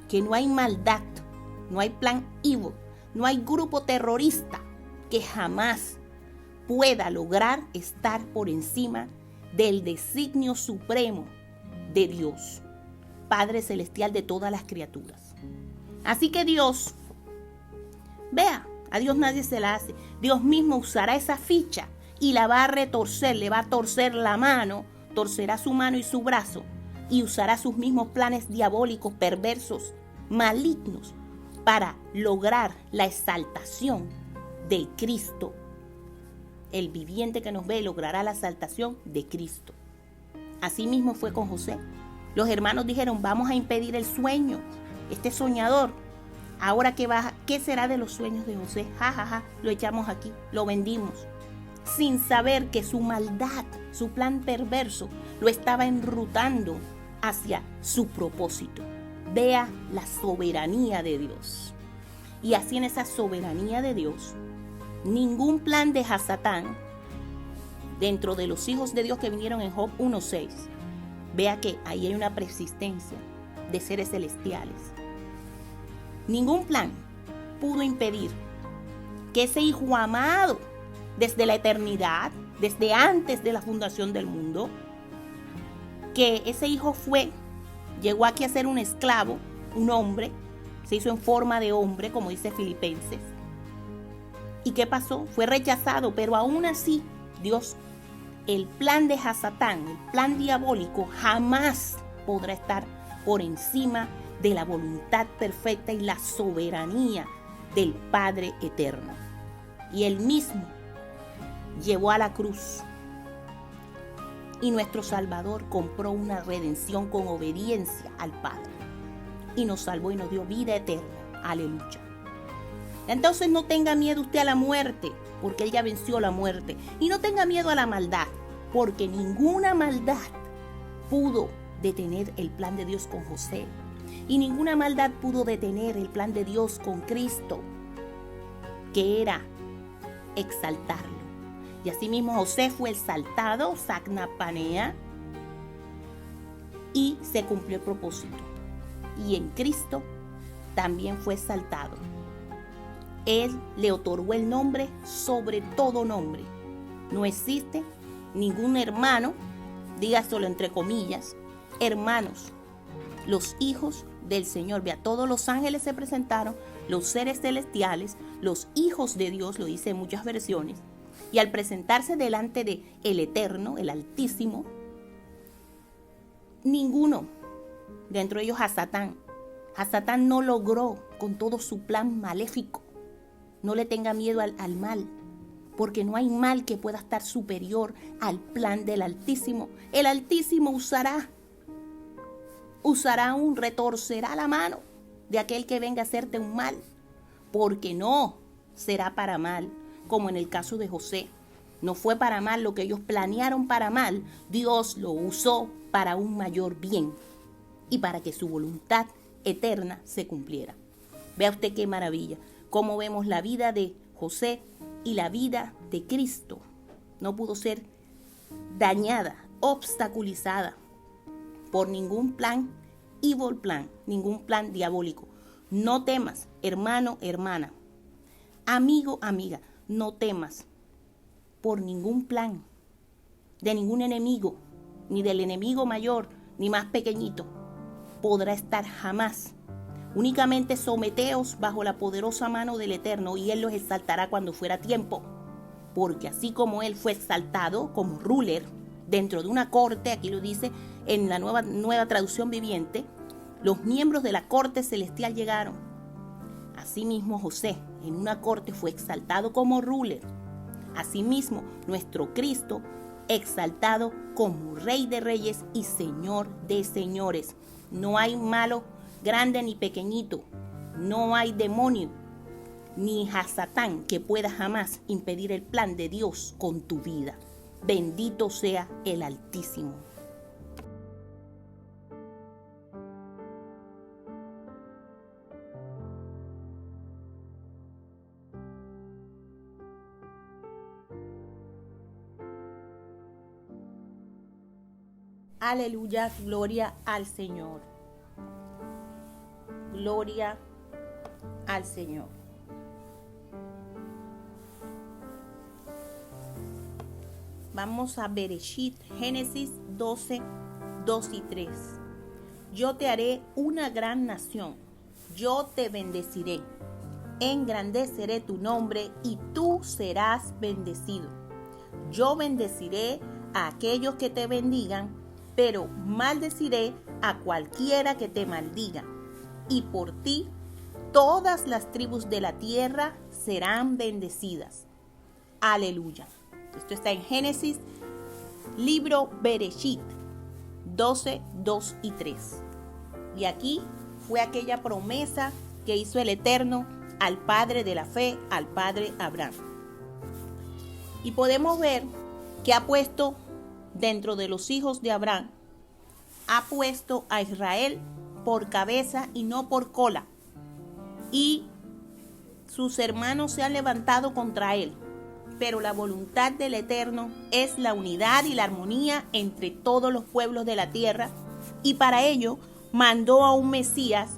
que no hay maldad, no hay plan evil, no hay grupo terrorista que jamás pueda lograr estar por encima del designio supremo de Dios, Padre Celestial de todas las criaturas. Así que Dios, vea, a Dios nadie se la hace. Dios mismo usará esa ficha y la va a retorcer, le va a torcer la mano, torcerá su mano y su brazo y usará sus mismos planes diabólicos, perversos, malignos para lograr la exaltación de Cristo. El viviente que nos ve logrará la exaltación de Cristo. Así mismo fue con José. Los hermanos dijeron, vamos a impedir el sueño. Este soñador, ahora ¿qué será de los sueños de José? Lo echamos aquí, lo vendimos. Sin saber que su maldad, su plan perverso, lo estaba enrutando hacia su propósito. Vea la soberanía de Dios. Y así en esa soberanía de Dios, ningún plan de Hasatán, dentro de los hijos de Dios que vinieron en Job 1:6, vea que ahí hay una persistencia de seres celestiales. Ningún plan pudo impedir que ese hijo amado, desde la eternidad, desde antes de la fundación del mundo, que ese hijo llegó aquí a ser un esclavo, un hombre, se hizo en forma de hombre, como dice Filipenses. ¿Y qué pasó? Fue rechazado, pero aún así, Dios, el plan de Hasatán, el plan diabólico, jamás podrá estar por encima de la voluntad perfecta y la soberanía del Padre eterno. Y Él mismo llevó a la cruz. Y nuestro Salvador compró una redención con obediencia al Padre. Y nos salvó y nos dio vida eterna. Aleluya. Entonces no tenga miedo usted a la muerte, porque Él ya venció la muerte. Y no tenga miedo a la maldad, porque ninguna maldad pudo detener el plan de Dios con José. Y ninguna maldad pudo detener el plan de Dios con Cristo, que era exaltarlo. Y asimismo José fue exaltado, Sacnapanea, y se cumplió el propósito. Y en Cristo también fue exaltado. Él le otorgó el nombre sobre todo nombre. No existe ningún hermano, dígaselo entre comillas, hermanos, los hijos del Señor. Vea, todos los ángeles se presentaron, los seres celestiales, los hijos de Dios, lo dice en muchas versiones, y al presentarse delante de el Eterno, el Altísimo, ninguno, dentro de ellos a Satán no logró con todo su plan maléfico. No le tenga miedo al mal, porque no hay mal que pueda estar superior al plan del Altísimo. El Altísimo retorcerá la mano de aquel que venga a hacerte un mal, porque no será para mal, como en el caso de José. No fue para mal lo que ellos planearon para mal, Dios lo usó para un mayor bien y para que su voluntad eterna se cumpliera. Vea usted qué maravilla, cómo vemos la vida de José y la vida de Cristo. No pudo ser dañada, obstaculizada por ningún plan, evil plan, ningún plan diabólico. No temas, hermano, hermana, amigo, amiga, no temas por ningún plan de ningún enemigo, ni del enemigo mayor, ni más pequeñito, podrá estar jamás. Únicamente someteos bajo la poderosa mano del Eterno y Él los exaltará cuando fuera tiempo. Porque así como Él fue exaltado como ruler dentro de una corte, aquí lo dice en la nueva traducción viviente, los miembros de la corte celestial llegaron. Asimismo José en una corte fue exaltado como ruler. Asimismo nuestro Cristo exaltado como Rey de Reyes y Señor de Señores. No hay malo grande ni pequeñito, no hay demonio ni a Satán que pueda jamás impedir el plan de Dios con tu vida. Bendito sea el Altísimo. Aleluya, gloria al Señor. Gloria al Señor. Vamos a Bereshit, Génesis 12, 2 y 3. Yo te haré una gran nación, yo te bendeciré, engrandeceré tu nombre y tú serás bendecido. Yo bendeciré a aquellos que te bendigan, pero maldeciré a cualquiera que te maldiga. Y por ti todas las tribus de la tierra serán bendecidas. Aleluya. Esto está en Génesis, libro Bereshit, 12, 2 y 3. Y aquí fue aquella promesa que hizo el Eterno al padre de la fe, al padre Abraham. Y podemos ver que ha puesto dentro de los hijos de Abraham, ha puesto a Israel por cabeza y no por cola. Y sus hermanos se han levantado contra él. Pero la voluntad del Eterno es la unidad y la armonía entre todos los pueblos de la tierra. Y para ello mandó a un Mesías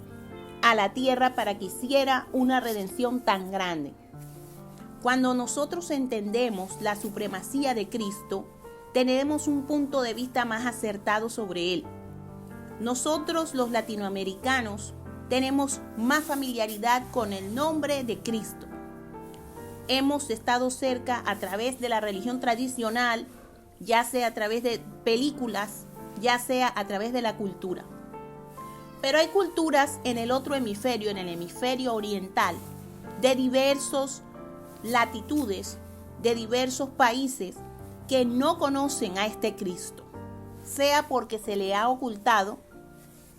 a la tierra para que hiciera una redención tan grande. Cuando nosotros entendemos la supremacía de Cristo, tenemos un punto de vista más acertado sobre él. Nosotros los latinoamericanos tenemos más familiaridad con el nombre de Cristo. Hemos estado cerca a través de la religión tradicional, ya sea a través de películas, ya sea a través de la cultura. Pero hay culturas en el otro hemisferio, en el hemisferio oriental, de diversas latitudes, de diversos países que no conocen a este Cristo, sea porque se le ha ocultado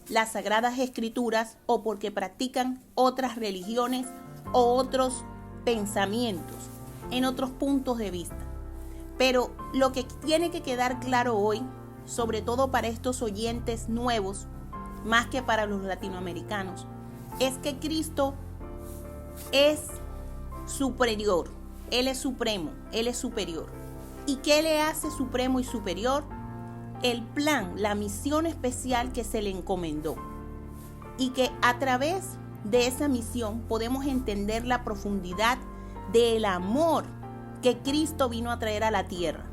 las Sagradas Escrituras o porque practican otras religiones o otros pensamientos en otros puntos de vista. Pero lo que tiene que quedar claro hoy, sobre todo para estos oyentes nuevos, más que para los latinoamericanos, es que Cristo es superior, Él es supremo, Él es superior. ¿Y qué le hace supremo y superior? El plan, la misión especial que se le encomendó. Y que a través de esa misión podemos entender la profundidad del amor que Cristo vino a traer a la tierra.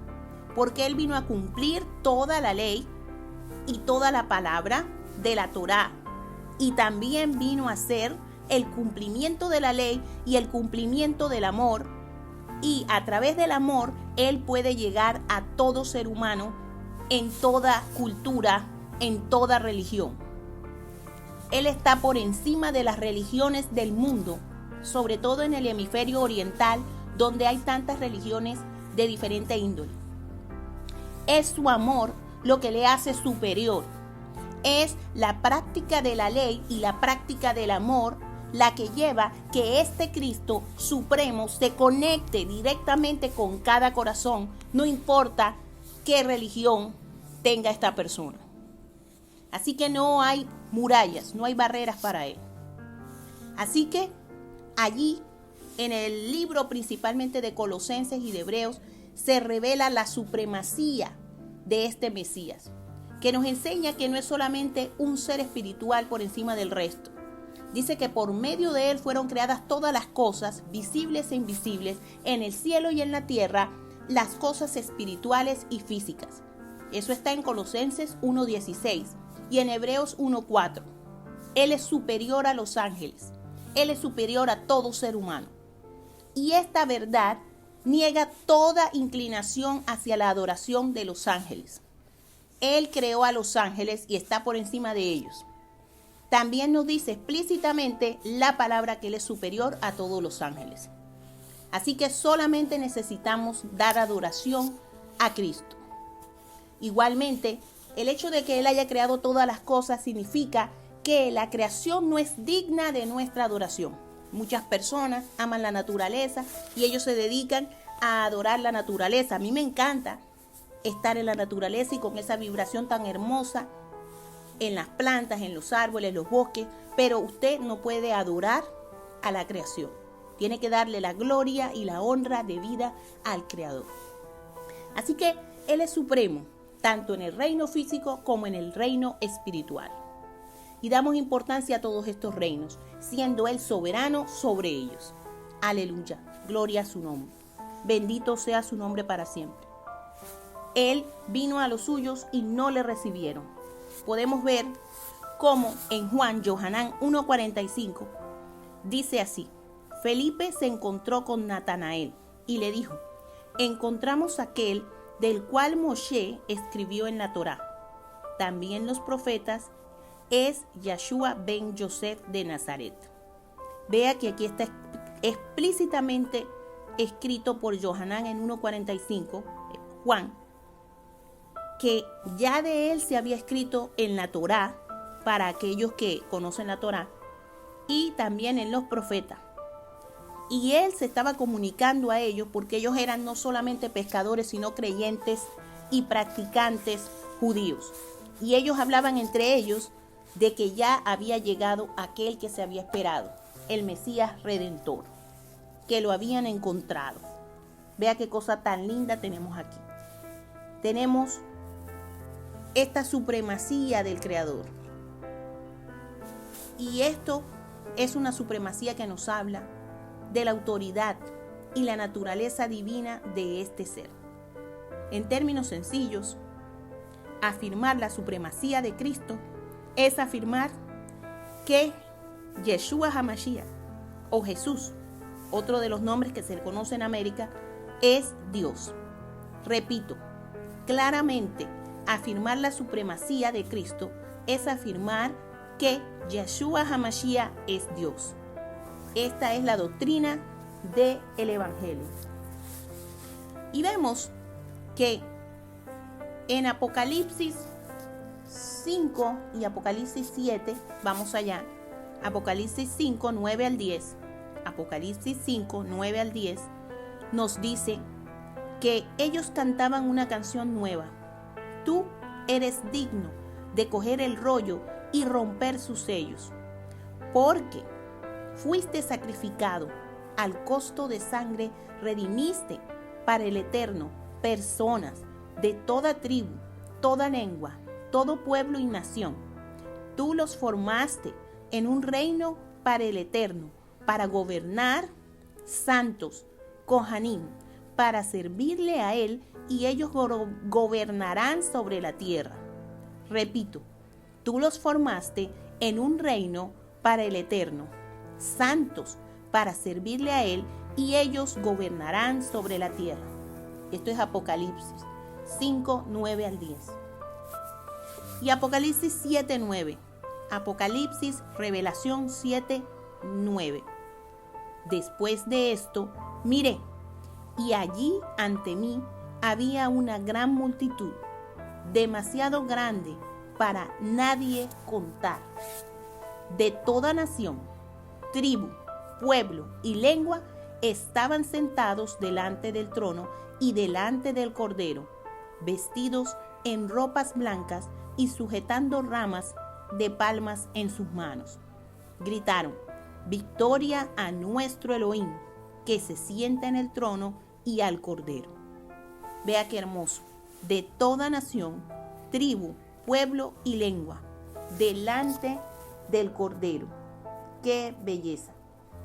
Porque Él vino a cumplir toda la ley y toda la palabra de la Torá. Y también vino a hacer el cumplimiento de la ley y el cumplimiento del amor. Y a través del amor, Él puede llegar a todo ser humano en toda cultura, en toda religión. Él está por encima de las religiones del mundo, sobre todo en el hemisferio oriental, donde hay tantas religiones de diferente índole. Es su amor lo que le hace superior. Es la práctica de la ley y la práctica del amor la que lleva que este Cristo supremo se conecte directamente con cada corazón, no importa qué religión tenga esta persona. Así que no hay murallas, no hay barreras para Él. Así que allí, en el libro principalmente de Colosenses y de Hebreos, se revela la supremacía de este Mesías, que nos enseña que no es solamente un ser espiritual por encima del resto. Dice que por medio de Él fueron creadas todas las cosas, visibles e invisibles, en el cielo y en la tierra, las cosas espirituales y físicas. Eso está en Colosenses 1:16 y en Hebreos 1:4. Él es superior a los ángeles. Él es superior a todo ser humano. Y esta verdad niega toda inclinación hacia la adoración de los ángeles. Él creó a los ángeles y está por encima de ellos. También nos dice explícitamente la palabra que Él es superior a todos los ángeles. Así que solamente necesitamos dar adoración a Cristo. Igualmente, el hecho de que Él haya creado todas las cosas significa que la creación no es digna de nuestra adoración. Muchas personas aman la naturaleza y ellos se dedican a adorar la naturaleza. A mí me encanta estar en la naturaleza y con esa vibración tan hermosa en las plantas, en los árboles, los bosques, pero usted no puede adorar a la creación. Tiene que darle la gloria y la honra debida al Creador. Así que Él es supremo, tanto en el reino físico como en el reino espiritual. Y damos importancia a todos estos reinos, siendo Él soberano sobre ellos. Aleluya, gloria a su nombre. Bendito sea su nombre para siempre. Él vino a los suyos y no le recibieron. Podemos ver cómo en Juan, Johanán 1:45, dice así: Felipe se encontró con Natanael y le dijo: encontramos aquel del cual Moshe escribió en la Torá, también los profetas, es Yeshua ben Yosef de Nazaret. Vea que aquí está explícitamente escrito por Johanán en 1:45, Juan, que ya de él se había escrito en la Torá, para aquellos que conocen la Torá, y también en los profetas. Y él se estaba comunicando a ellos porque ellos eran no solamente pescadores, sino creyentes y practicantes judíos. Y ellos hablaban entre ellos de que ya había llegado aquel que se había esperado, el Mesías Redentor, que lo habían encontrado. Vea qué cosa tan linda tenemos aquí. Tenemos esta supremacía del Creador. Y esto es una supremacía que nos habla de la autoridad y la naturaleza divina de este ser. En términos sencillos, afirmar la supremacía de Cristo es afirmar que Yeshua HaMashiach, o Jesús, otro de los nombres que se le conoce en América, es Dios. Repito, claramente, afirmar la supremacía de Cristo es afirmar que Yeshua HaMashiach es Dios. Esta es la doctrina del Evangelio. Y vemos que en Apocalipsis 5 y Apocalipsis 7, vamos allá, Apocalipsis 5, 9 al 10, Apocalipsis 5, 9 al 10, nos dice que ellos cantaban una canción nueva. Tú eres digno de coger el rollo y romper sus sellos, porque fuiste sacrificado, al costo de sangre redimiste para el Eterno personas de toda tribu, toda lengua, todo pueblo y nación. Tú los formaste en un reino para el Eterno, para gobernar santos, Kohanim, para servirle a Él, y ellos gobernarán sobre la tierra. Repito, tú los formaste en un reino para el Eterno, santos, para servirle a Él, y ellos gobernarán sobre la tierra. Esto es Apocalipsis 5, 9 al 10. Y Apocalipsis 7, 9. Apocalipsis, Revelación 7, 9. Después de esto, miré, y allí ante mí había una gran multitud, demasiado grande para nadie contar, de toda nación, tribu, pueblo y lengua, estaban sentados delante del trono y delante del Cordero, vestidos en ropas blancas y sujetando ramas de palmas en sus manos. Gritaron: victoria a nuestro Elohim, que se sienta en el trono, y al Cordero. Vea qué hermoso. De toda nación, tribu, pueblo y lengua, delante del Cordero. ¡Qué belleza!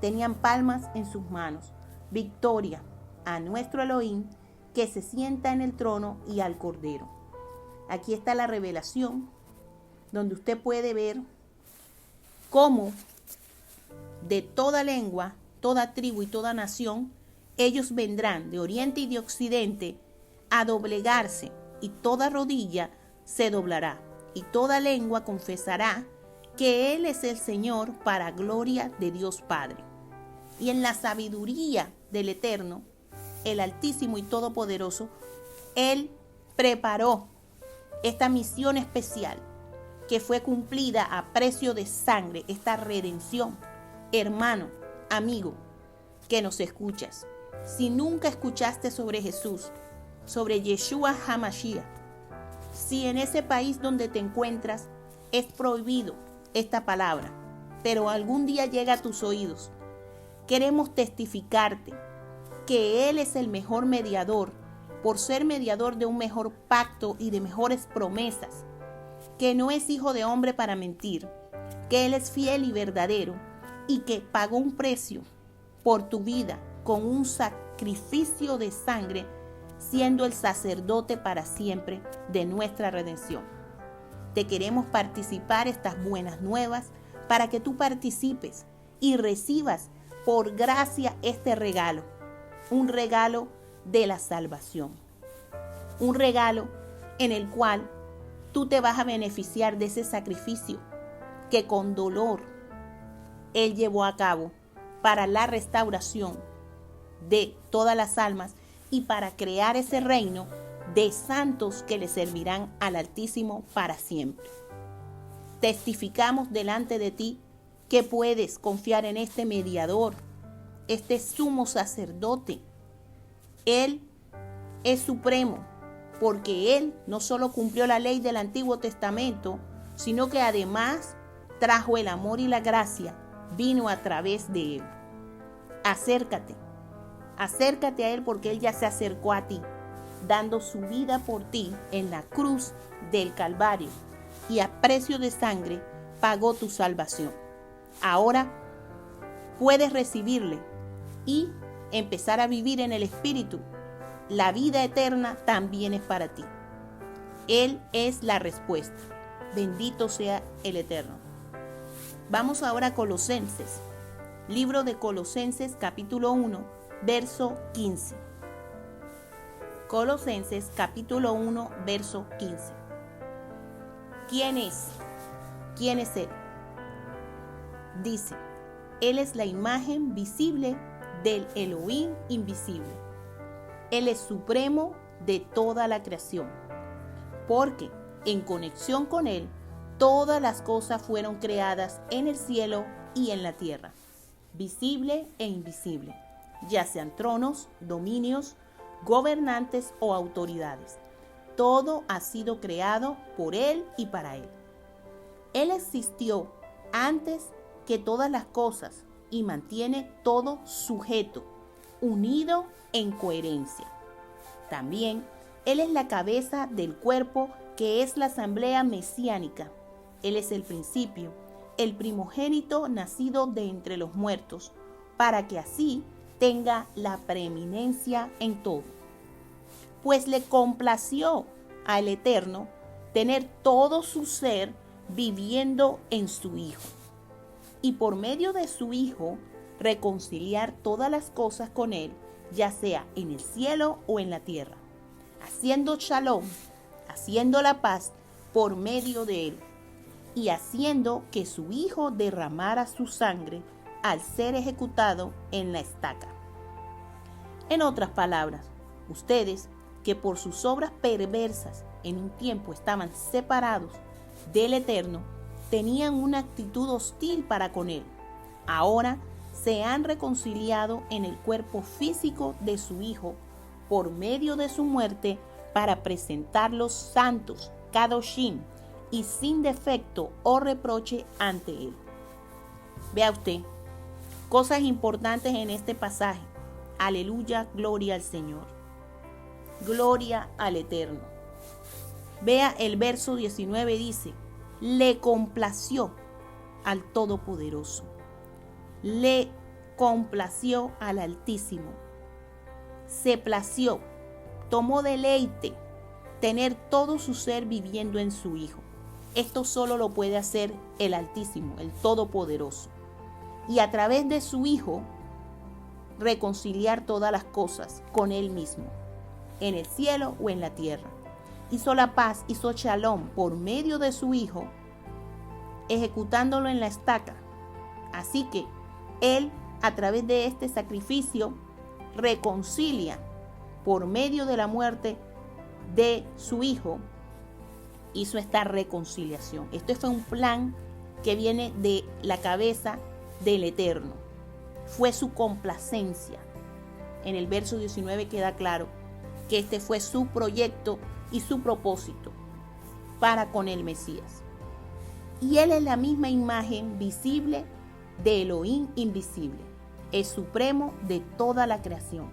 Tenían palmas en sus manos. Victoria a nuestro Elohim, que se sienta en el trono, y al Cordero. Aquí está la revelación, donde usted puede ver cómo de toda lengua, toda tribu y toda nación, ellos vendrán de oriente y de occidente a doblegarse, y toda rodilla se doblará, y toda lengua confesará que Él es el Señor, para gloria de Dios Padre. Y en la sabiduría del Eterno, el Altísimo y Todopoderoso, Él preparó esta misión especial que fue cumplida a precio de sangre, esta redención. Hermano, amigo, que nos escuchas, si nunca escuchaste sobre Jesús, sobre Yeshua HaMashiach, si en ese país donde te encuentras es prohibido esta palabra, pero algún día llega a tus oídos, queremos testificarte que Él es el mejor mediador, por ser mediador de un mejor pacto y de mejores promesas, que no es hijo de hombre para mentir, que Él es fiel y verdadero, y que pagó un precio por tu vida con un sacrificio de sangre, siendo el sacerdote para siempre de nuestra redención. Te queremos participar estas buenas nuevas para que tú participes y recibas por gracia este regalo, un regalo de la salvación, un regalo en el cual tú te vas a beneficiar de ese sacrificio que con dolor Él llevó a cabo para la restauración de todas las almas y para crear ese reino de santos que le servirán al Altísimo para siempre. Testificamos delante de ti que puedes confiar en este mediador, este sumo sacerdote. Él es supremo, porque Él no solo cumplió la ley del Antiguo Testamento, sino que además trajo el amor y la gracia, vino a través de Él. Acércate a Él, porque Él ya se acercó a ti, dando su vida por ti en la cruz del Calvario, y a precio de sangre pagó tu salvación. Ahora puedes recibirle y empezar a vivir en el Espíritu. La vida eterna también es para ti. Él es la respuesta. Bendito sea el Eterno. Vamos ahora a Colosenses. Libro de Colosenses, capítulo 1, verso 15. Colosenses, capítulo 1, verso 15. ¿Quién es? ¿Quién es Él? dice, Él es la imagen visible del Elohim invisible. Él es supremo de toda la creación, porque en conexión con Él, todas las cosas fueron creadas en el cielo y en la tierra, visible e invisible, ya sean tronos, dominios, gobernantes o autoridades. Todo ha sido creado por Él y para Él. Él existió antes que todas las cosas y mantiene todo sujeto, unido en coherencia. También Él es la cabeza del cuerpo que es la asamblea mesiánica. Él es el principio, el primogénito nacido de entre los muertos, para que así tenga la preeminencia en todo. Pues le complació al Eterno tener todo su ser viviendo en su Hijo, y por medio de su Hijo reconciliar todas las cosas con Él, ya sea en el cielo o en la tierra, haciendo shalom, haciendo la paz por medio de Él, y haciendo que su Hijo derramara su sangre al ser ejecutado en la estaca. En otras palabras, ustedes que por sus obras perversas en un tiempo estaban separados del Eterno, tenían una actitud hostil para con Él. Ahora se han reconciliado en el cuerpo físico de su Hijo por medio de su muerte para presentarlos santos, kadoshim, y sin defecto o reproche ante Él. Vea usted, cosas importantes en este pasaje. Aleluya, gloria al Señor. Gloria al Eterno. Vea el verso 19, dice, le complació al Todopoderoso. Le complació al Altísimo. Se plació, tomó deleite, tener todo su ser viviendo en su Hijo. Esto solo lo puede hacer el Altísimo, el Todopoderoso. Y a través de su Hijo, reconciliar todas las cosas con Él mismo, en el cielo o en la tierra. Hizo la paz, hizo shalom por medio de su Hijo, ejecutándolo en la estaca. Así que Él, a través de este sacrificio, reconcilia por medio de la muerte de su Hijo, hizo esta reconciliación. Esto fue un plan que viene de la cabeza del Eterno. Fue su complacencia. En el verso 19 queda claro que este fue su proyecto y su propósito para con el Mesías. Y Él es la misma imagen visible de Elohim invisible, es supremo de toda la creación.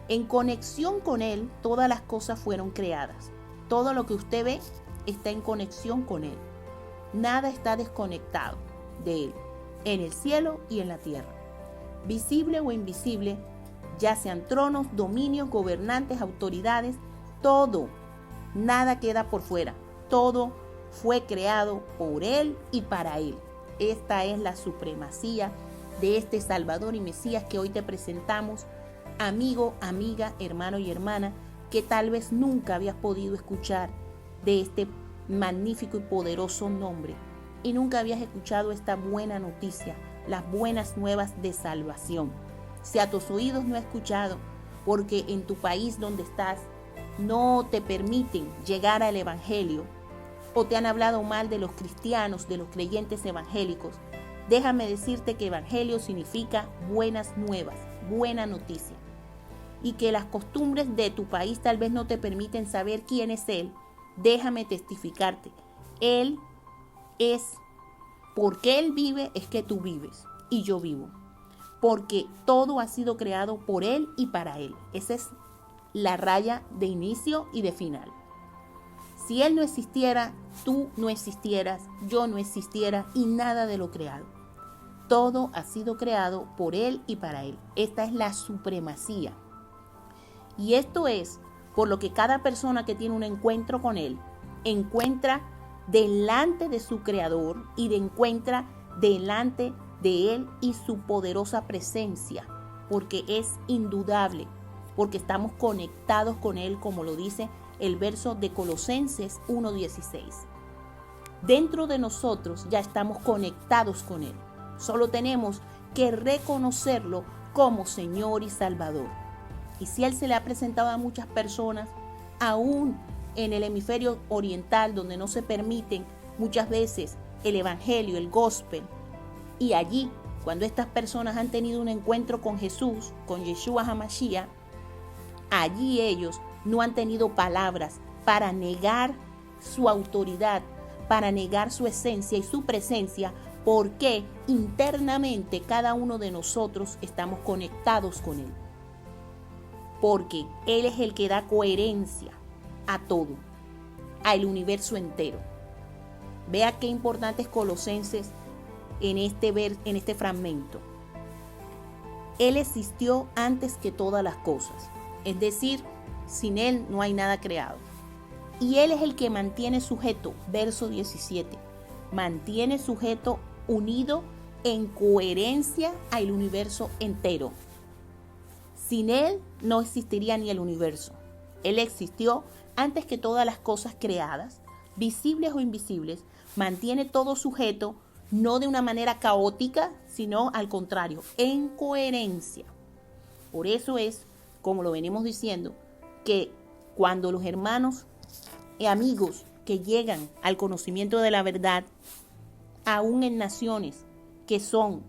En conexión con Él, todas las cosas fueron creadas. Todo lo que usted ve está en conexión con Él. Nada está desconectado de Él, en el cielo y en la tierra. Visible o invisible, ya sean tronos, dominios, gobernantes, autoridades, todo, nada queda por fuera. Todo fue creado por Él y para Él. Esta es la supremacía de este Salvador y Mesías que hoy te presentamos, amigo, amiga, hermano y hermana, que tal vez nunca habías podido escuchar de este magnífico y poderoso nombre y nunca habías escuchado esta buena noticia, las buenas nuevas de salvación. Si a tus oídos no has escuchado, porque en tu país donde estás no te permiten llegar al Evangelio o te han hablado mal de los cristianos, de los creyentes evangélicos, déjame decirte que Evangelio significa buenas nuevas, buena noticia. Y que las costumbres de tu país tal vez no te permiten saber quién es Él, déjame testificarte. Él es, porque Él vive, es que tú vives y yo vivo. Porque todo ha sido creado por Él y para Él. Esa es la raya de inicio y de final. Si Él no existiera, tú no existieras, yo no existiera y nada de lo creado. Todo ha sido creado por Él y para Él. Esta es la supremacía. Y esto es por lo que cada persona que tiene un encuentro con Él encuentra delante de su Creador y encuentra delante de Él y su poderosa presencia, porque es indudable, porque estamos conectados con Él, como lo dice el verso de Colosenses 1:16. Dentro de nosotros ya estamos conectados con Él. Solo tenemos que reconocerlo como Señor y Salvador. Y si Él se le ha presentado a muchas personas, aún en el hemisferio oriental, donde no se permiten muchas veces el evangelio, el gospel, y allí, cuando estas personas han tenido un encuentro con Jesús, con Yeshua HaMashiach, allí ellos no han tenido palabras para negar su autoridad, para negar su esencia y su presencia, porque internamente cada uno de nosotros estamos conectados con Él. Porque Él es el que da coherencia a todo, al universo entero. Vea qué importante es Colosenses en este fragmento. Él existió antes que todas las cosas, es decir, sin Él no hay nada creado. Y Él es el que mantiene sujeto, verso 17, mantiene sujeto unido en coherencia al universo entero. Sin Él no existiría ni el universo. Él existió antes que todas las cosas creadas, visibles o invisibles, mantiene todo sujeto, no de una manera caótica, sino al contrario, en coherencia. Por eso es, como lo venimos diciendo, que cuando los hermanos y amigos que llegan al conocimiento de la verdad, aún en naciones que son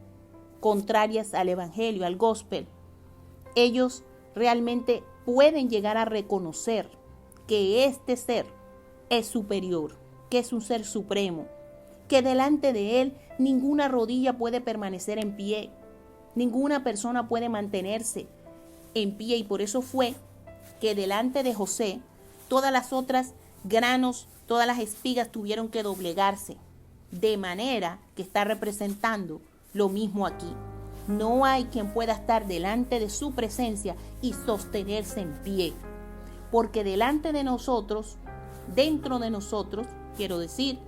contrarias al evangelio, al gospel, ellos realmente pueden llegar a reconocer que este ser es superior, que es un ser supremo, que delante de él ninguna rodilla puede permanecer en pie, ninguna persona puede mantenerse en pie, y por eso fue que delante de José todas las otras granos, todas las espigas tuvieron que doblegarse, de manera que está representando lo mismo aquí. No hay quien pueda estar delante de su presencia y sostenerse en pie, porque delante de nosotros, dentro de nosotros, quiero decir,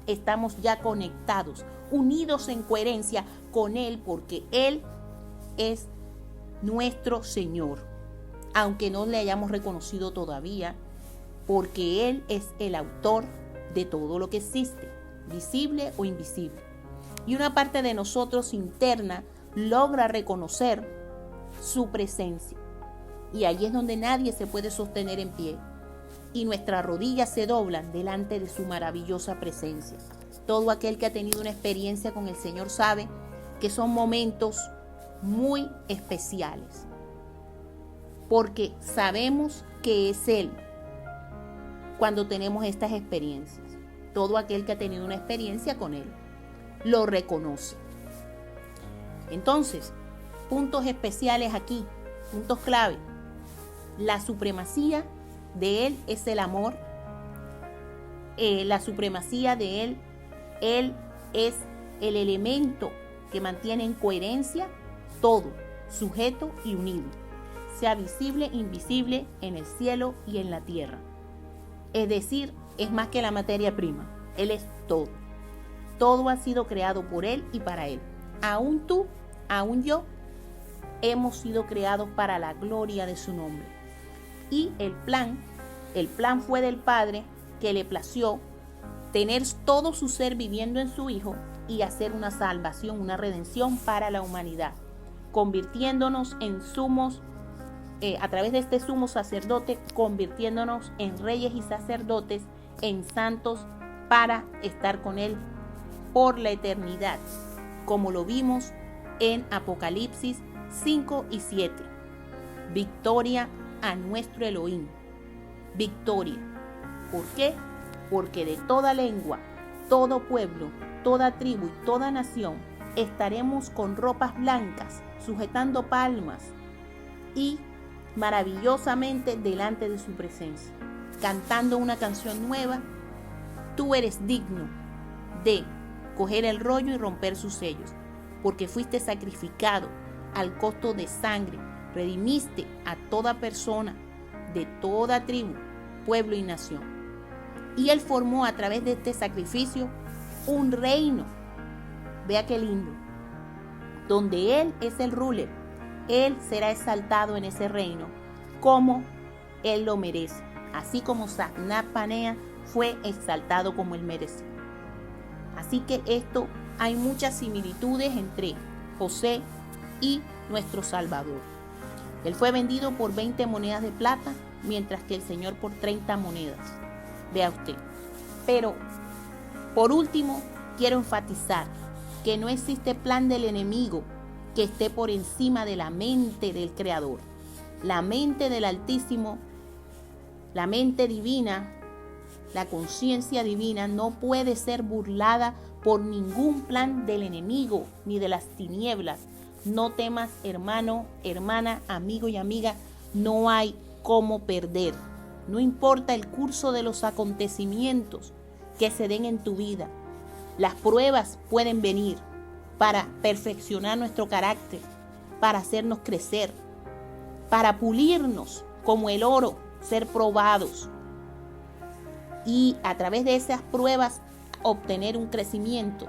estamos ya conectados, unidos en coherencia con Él, porque Él es nuestro Señor, aunque no le hayamos reconocido todavía, porque Él es el autor de todo lo que existe, visible o invisible. Y una parte de nosotros interna logra reconocer su presencia. Y ahí es donde nadie se puede sostener en pie. Y nuestras rodillas se doblan delante de su maravillosa presencia. Todo aquel que ha tenido una experiencia con el Señor sabe que son momentos muy especiales. Porque sabemos que es Él cuando tenemos estas experiencias. Todo aquel que ha tenido una experiencia con Él lo reconoce. Entonces, puntos especiales aquí, puntos clave. La supremacía de Él es el amor. La supremacía de Él es el elemento que mantiene en coherencia todo, sujeto y unido, sea visible, invisible, en el cielo y en la tierra. Es decir, es más que la materia prima. Él es todo. Todo ha sido creado por Él y para Él. Aún tú, aún yo, hemos sido creados para la gloria de su nombre. Y el plan fue del Padre, que le plació tener todo su ser viviendo en su Hijo y hacer una salvación, una redención para la humanidad, convirtiéndonos en sumos, a través de este sumo sacerdote, convirtiéndonos en reyes y sacerdotes, en santos, para estar con Él por la eternidad, como lo vimos en Apocalipsis 5 y 7. Victoria a nuestro Elohim. Victoria. ¿Por qué? Porque de toda lengua, todo pueblo, toda tribu y toda nación estaremos con ropas blancas, sujetando palmas y maravillosamente delante de su presencia, cantando una canción nueva. Tú eres digno de coger el rollo y romper sus sellos, porque fuiste sacrificado al costo de sangre, redimiste a toda persona de toda tribu, pueblo y nación. Y Él formó a través de este sacrificio un reino. Vea qué lindo. Donde Él es el ruler, Él será exaltado en ese reino como Él lo merece, así como Satnat Panea fue exaltado como Él merece. Así que hay muchas similitudes entre José y nuestro Salvador. Él fue vendido por 20 monedas de plata, mientras que el Señor por 30 monedas. Vea usted. Pero, por último, quiero enfatizar que no existe plan del enemigo que esté por encima de la mente del Creador. La mente del Altísimo, la mente divina, la conciencia divina no puede ser burlada por ningún plan del enemigo ni de las tinieblas. No temas, hermano, hermana, amigo y amiga, no hay cómo perder. No importa el curso de los acontecimientos que se den en tu vida. Las pruebas pueden venir para perfeccionar nuestro carácter, para hacernos crecer, para pulirnos como el oro, ser probados. Y a través de esas pruebas obtener un crecimiento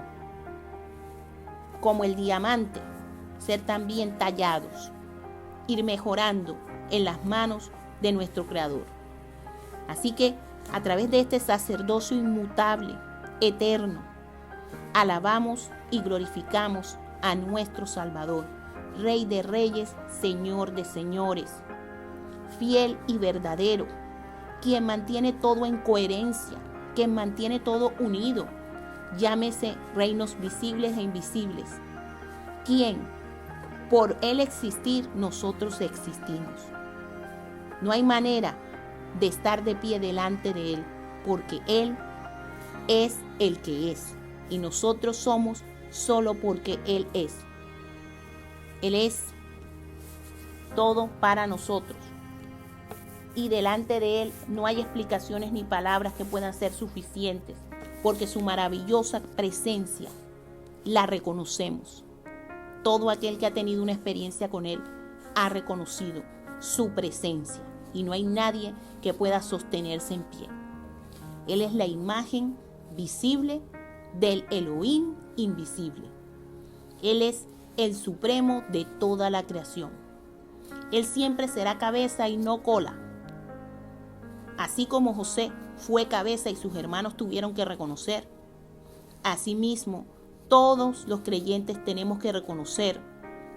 como el diamante, ser también tallados, ir mejorando en las manos de nuestro Creador. Así que a través de este sacerdocio inmutable, eterno, alabamos y glorificamos a nuestro Salvador, Rey de Reyes, Señor de Señores, fiel y verdadero, quien mantiene todo en coherencia, quien mantiene todo unido, llámese reinos visibles e invisibles, quien por Él existir nosotros existimos. No hay manera de estar de pie delante de Él, porque Él es el que es y nosotros somos solo porque Él es. Él es todo para nosotros. Y delante de Él no hay explicaciones ni palabras que puedan ser suficientes, porque su maravillosa presencia la reconocemos. Todo aquel que ha tenido una experiencia con Él ha reconocido su presencia y no hay nadie que pueda sostenerse en pie. Él es la imagen visible del Elohim invisible. Él es el supremo de toda la creación. Él siempre será cabeza y no cola. Así como José fue cabeza y sus hermanos tuvieron que reconocer. Asimismo, todos los creyentes tenemos que reconocer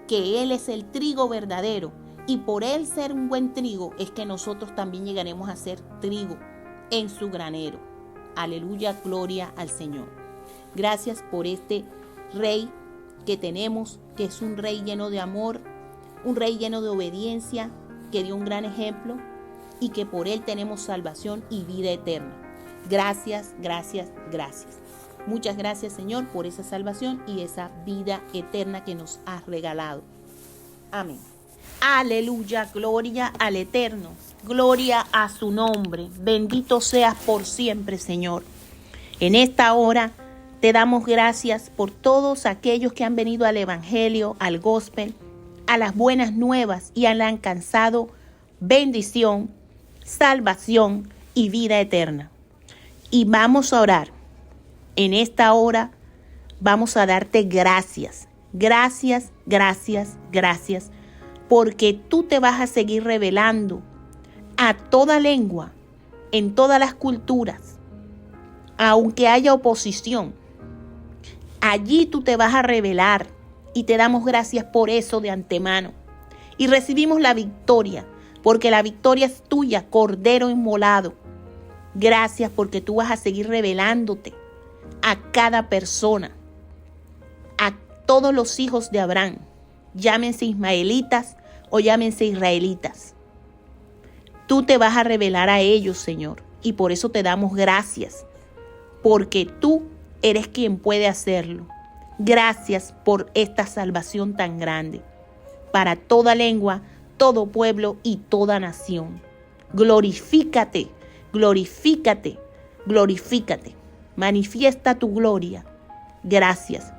que Él es el trigo verdadero y por Él ser un buen trigo es que nosotros también llegaremos a ser trigo en su granero. Aleluya, gloria al Señor. Gracias por este Rey que tenemos, que es un Rey lleno de amor, un Rey lleno de obediencia, que dio un gran ejemplo y que por Él tenemos salvación y vida eterna. Gracias, gracias, gracias. Muchas gracias, Señor, por esa salvación y esa vida eterna que nos has regalado. Amén. Aleluya, gloria al Eterno, gloria a su nombre. Bendito seas por siempre, Señor. En esta hora te damos gracias por todos aquellos que han venido al Evangelio, al Gospel, a las buenas nuevas y han alcanzado bendición, salvación y vida eterna. Y vamos a orar. En esta hora vamos a darte gracias, gracias, gracias, gracias, porque tú te vas a seguir revelando a toda lengua, en todas las culturas, aunque haya oposición. Allí tú te vas a revelar y te damos gracias por eso de antemano. Y recibimos la victoria, porque la victoria es tuya, Cordero inmolado. Gracias porque tú vas a seguir revelándote a cada persona, a todos los hijos de Abraham, llámense ismaelitas o llámense israelitas. Tú te vas a revelar a ellos, Señor, y por eso te damos gracias, porque tú eres quien puede hacerlo. Gracias por esta salvación tan grande, para toda lengua, todo pueblo y toda nación. Glorifícate, glorifícate, glorifícate. Manifiesta tu gloria. Gracias,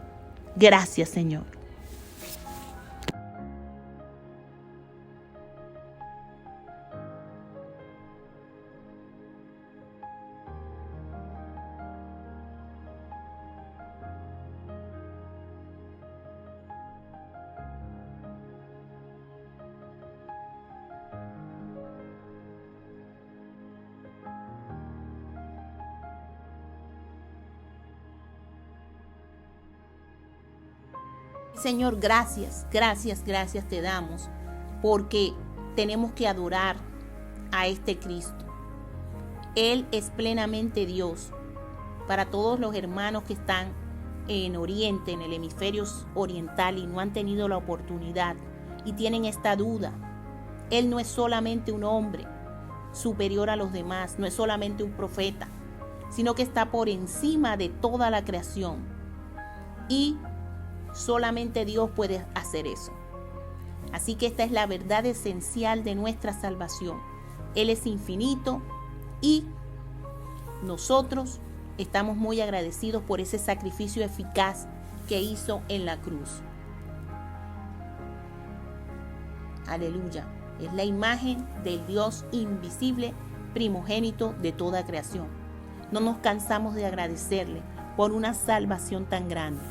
gracias, Señor. Señor, gracias, gracias, gracias te damos, porque tenemos que adorar a este Cristo. Él es plenamente Dios. Para todos los hermanos que están en Oriente, en el hemisferio oriental, y no han tenido la oportunidad y tienen esta duda, Él no es solamente un hombre superior a los demás, no es solamente un profeta, sino que está por encima de toda la creación. Y solamente Dios puede hacer eso. Así que esta es la verdad esencial de nuestra salvación. Él es infinito y nosotros estamos muy agradecidos por ese sacrificio eficaz que hizo en la cruz. Aleluya. Es la imagen del Dios invisible, primogénito de toda creación. No nos cansamos de agradecerle por una salvación tan grande.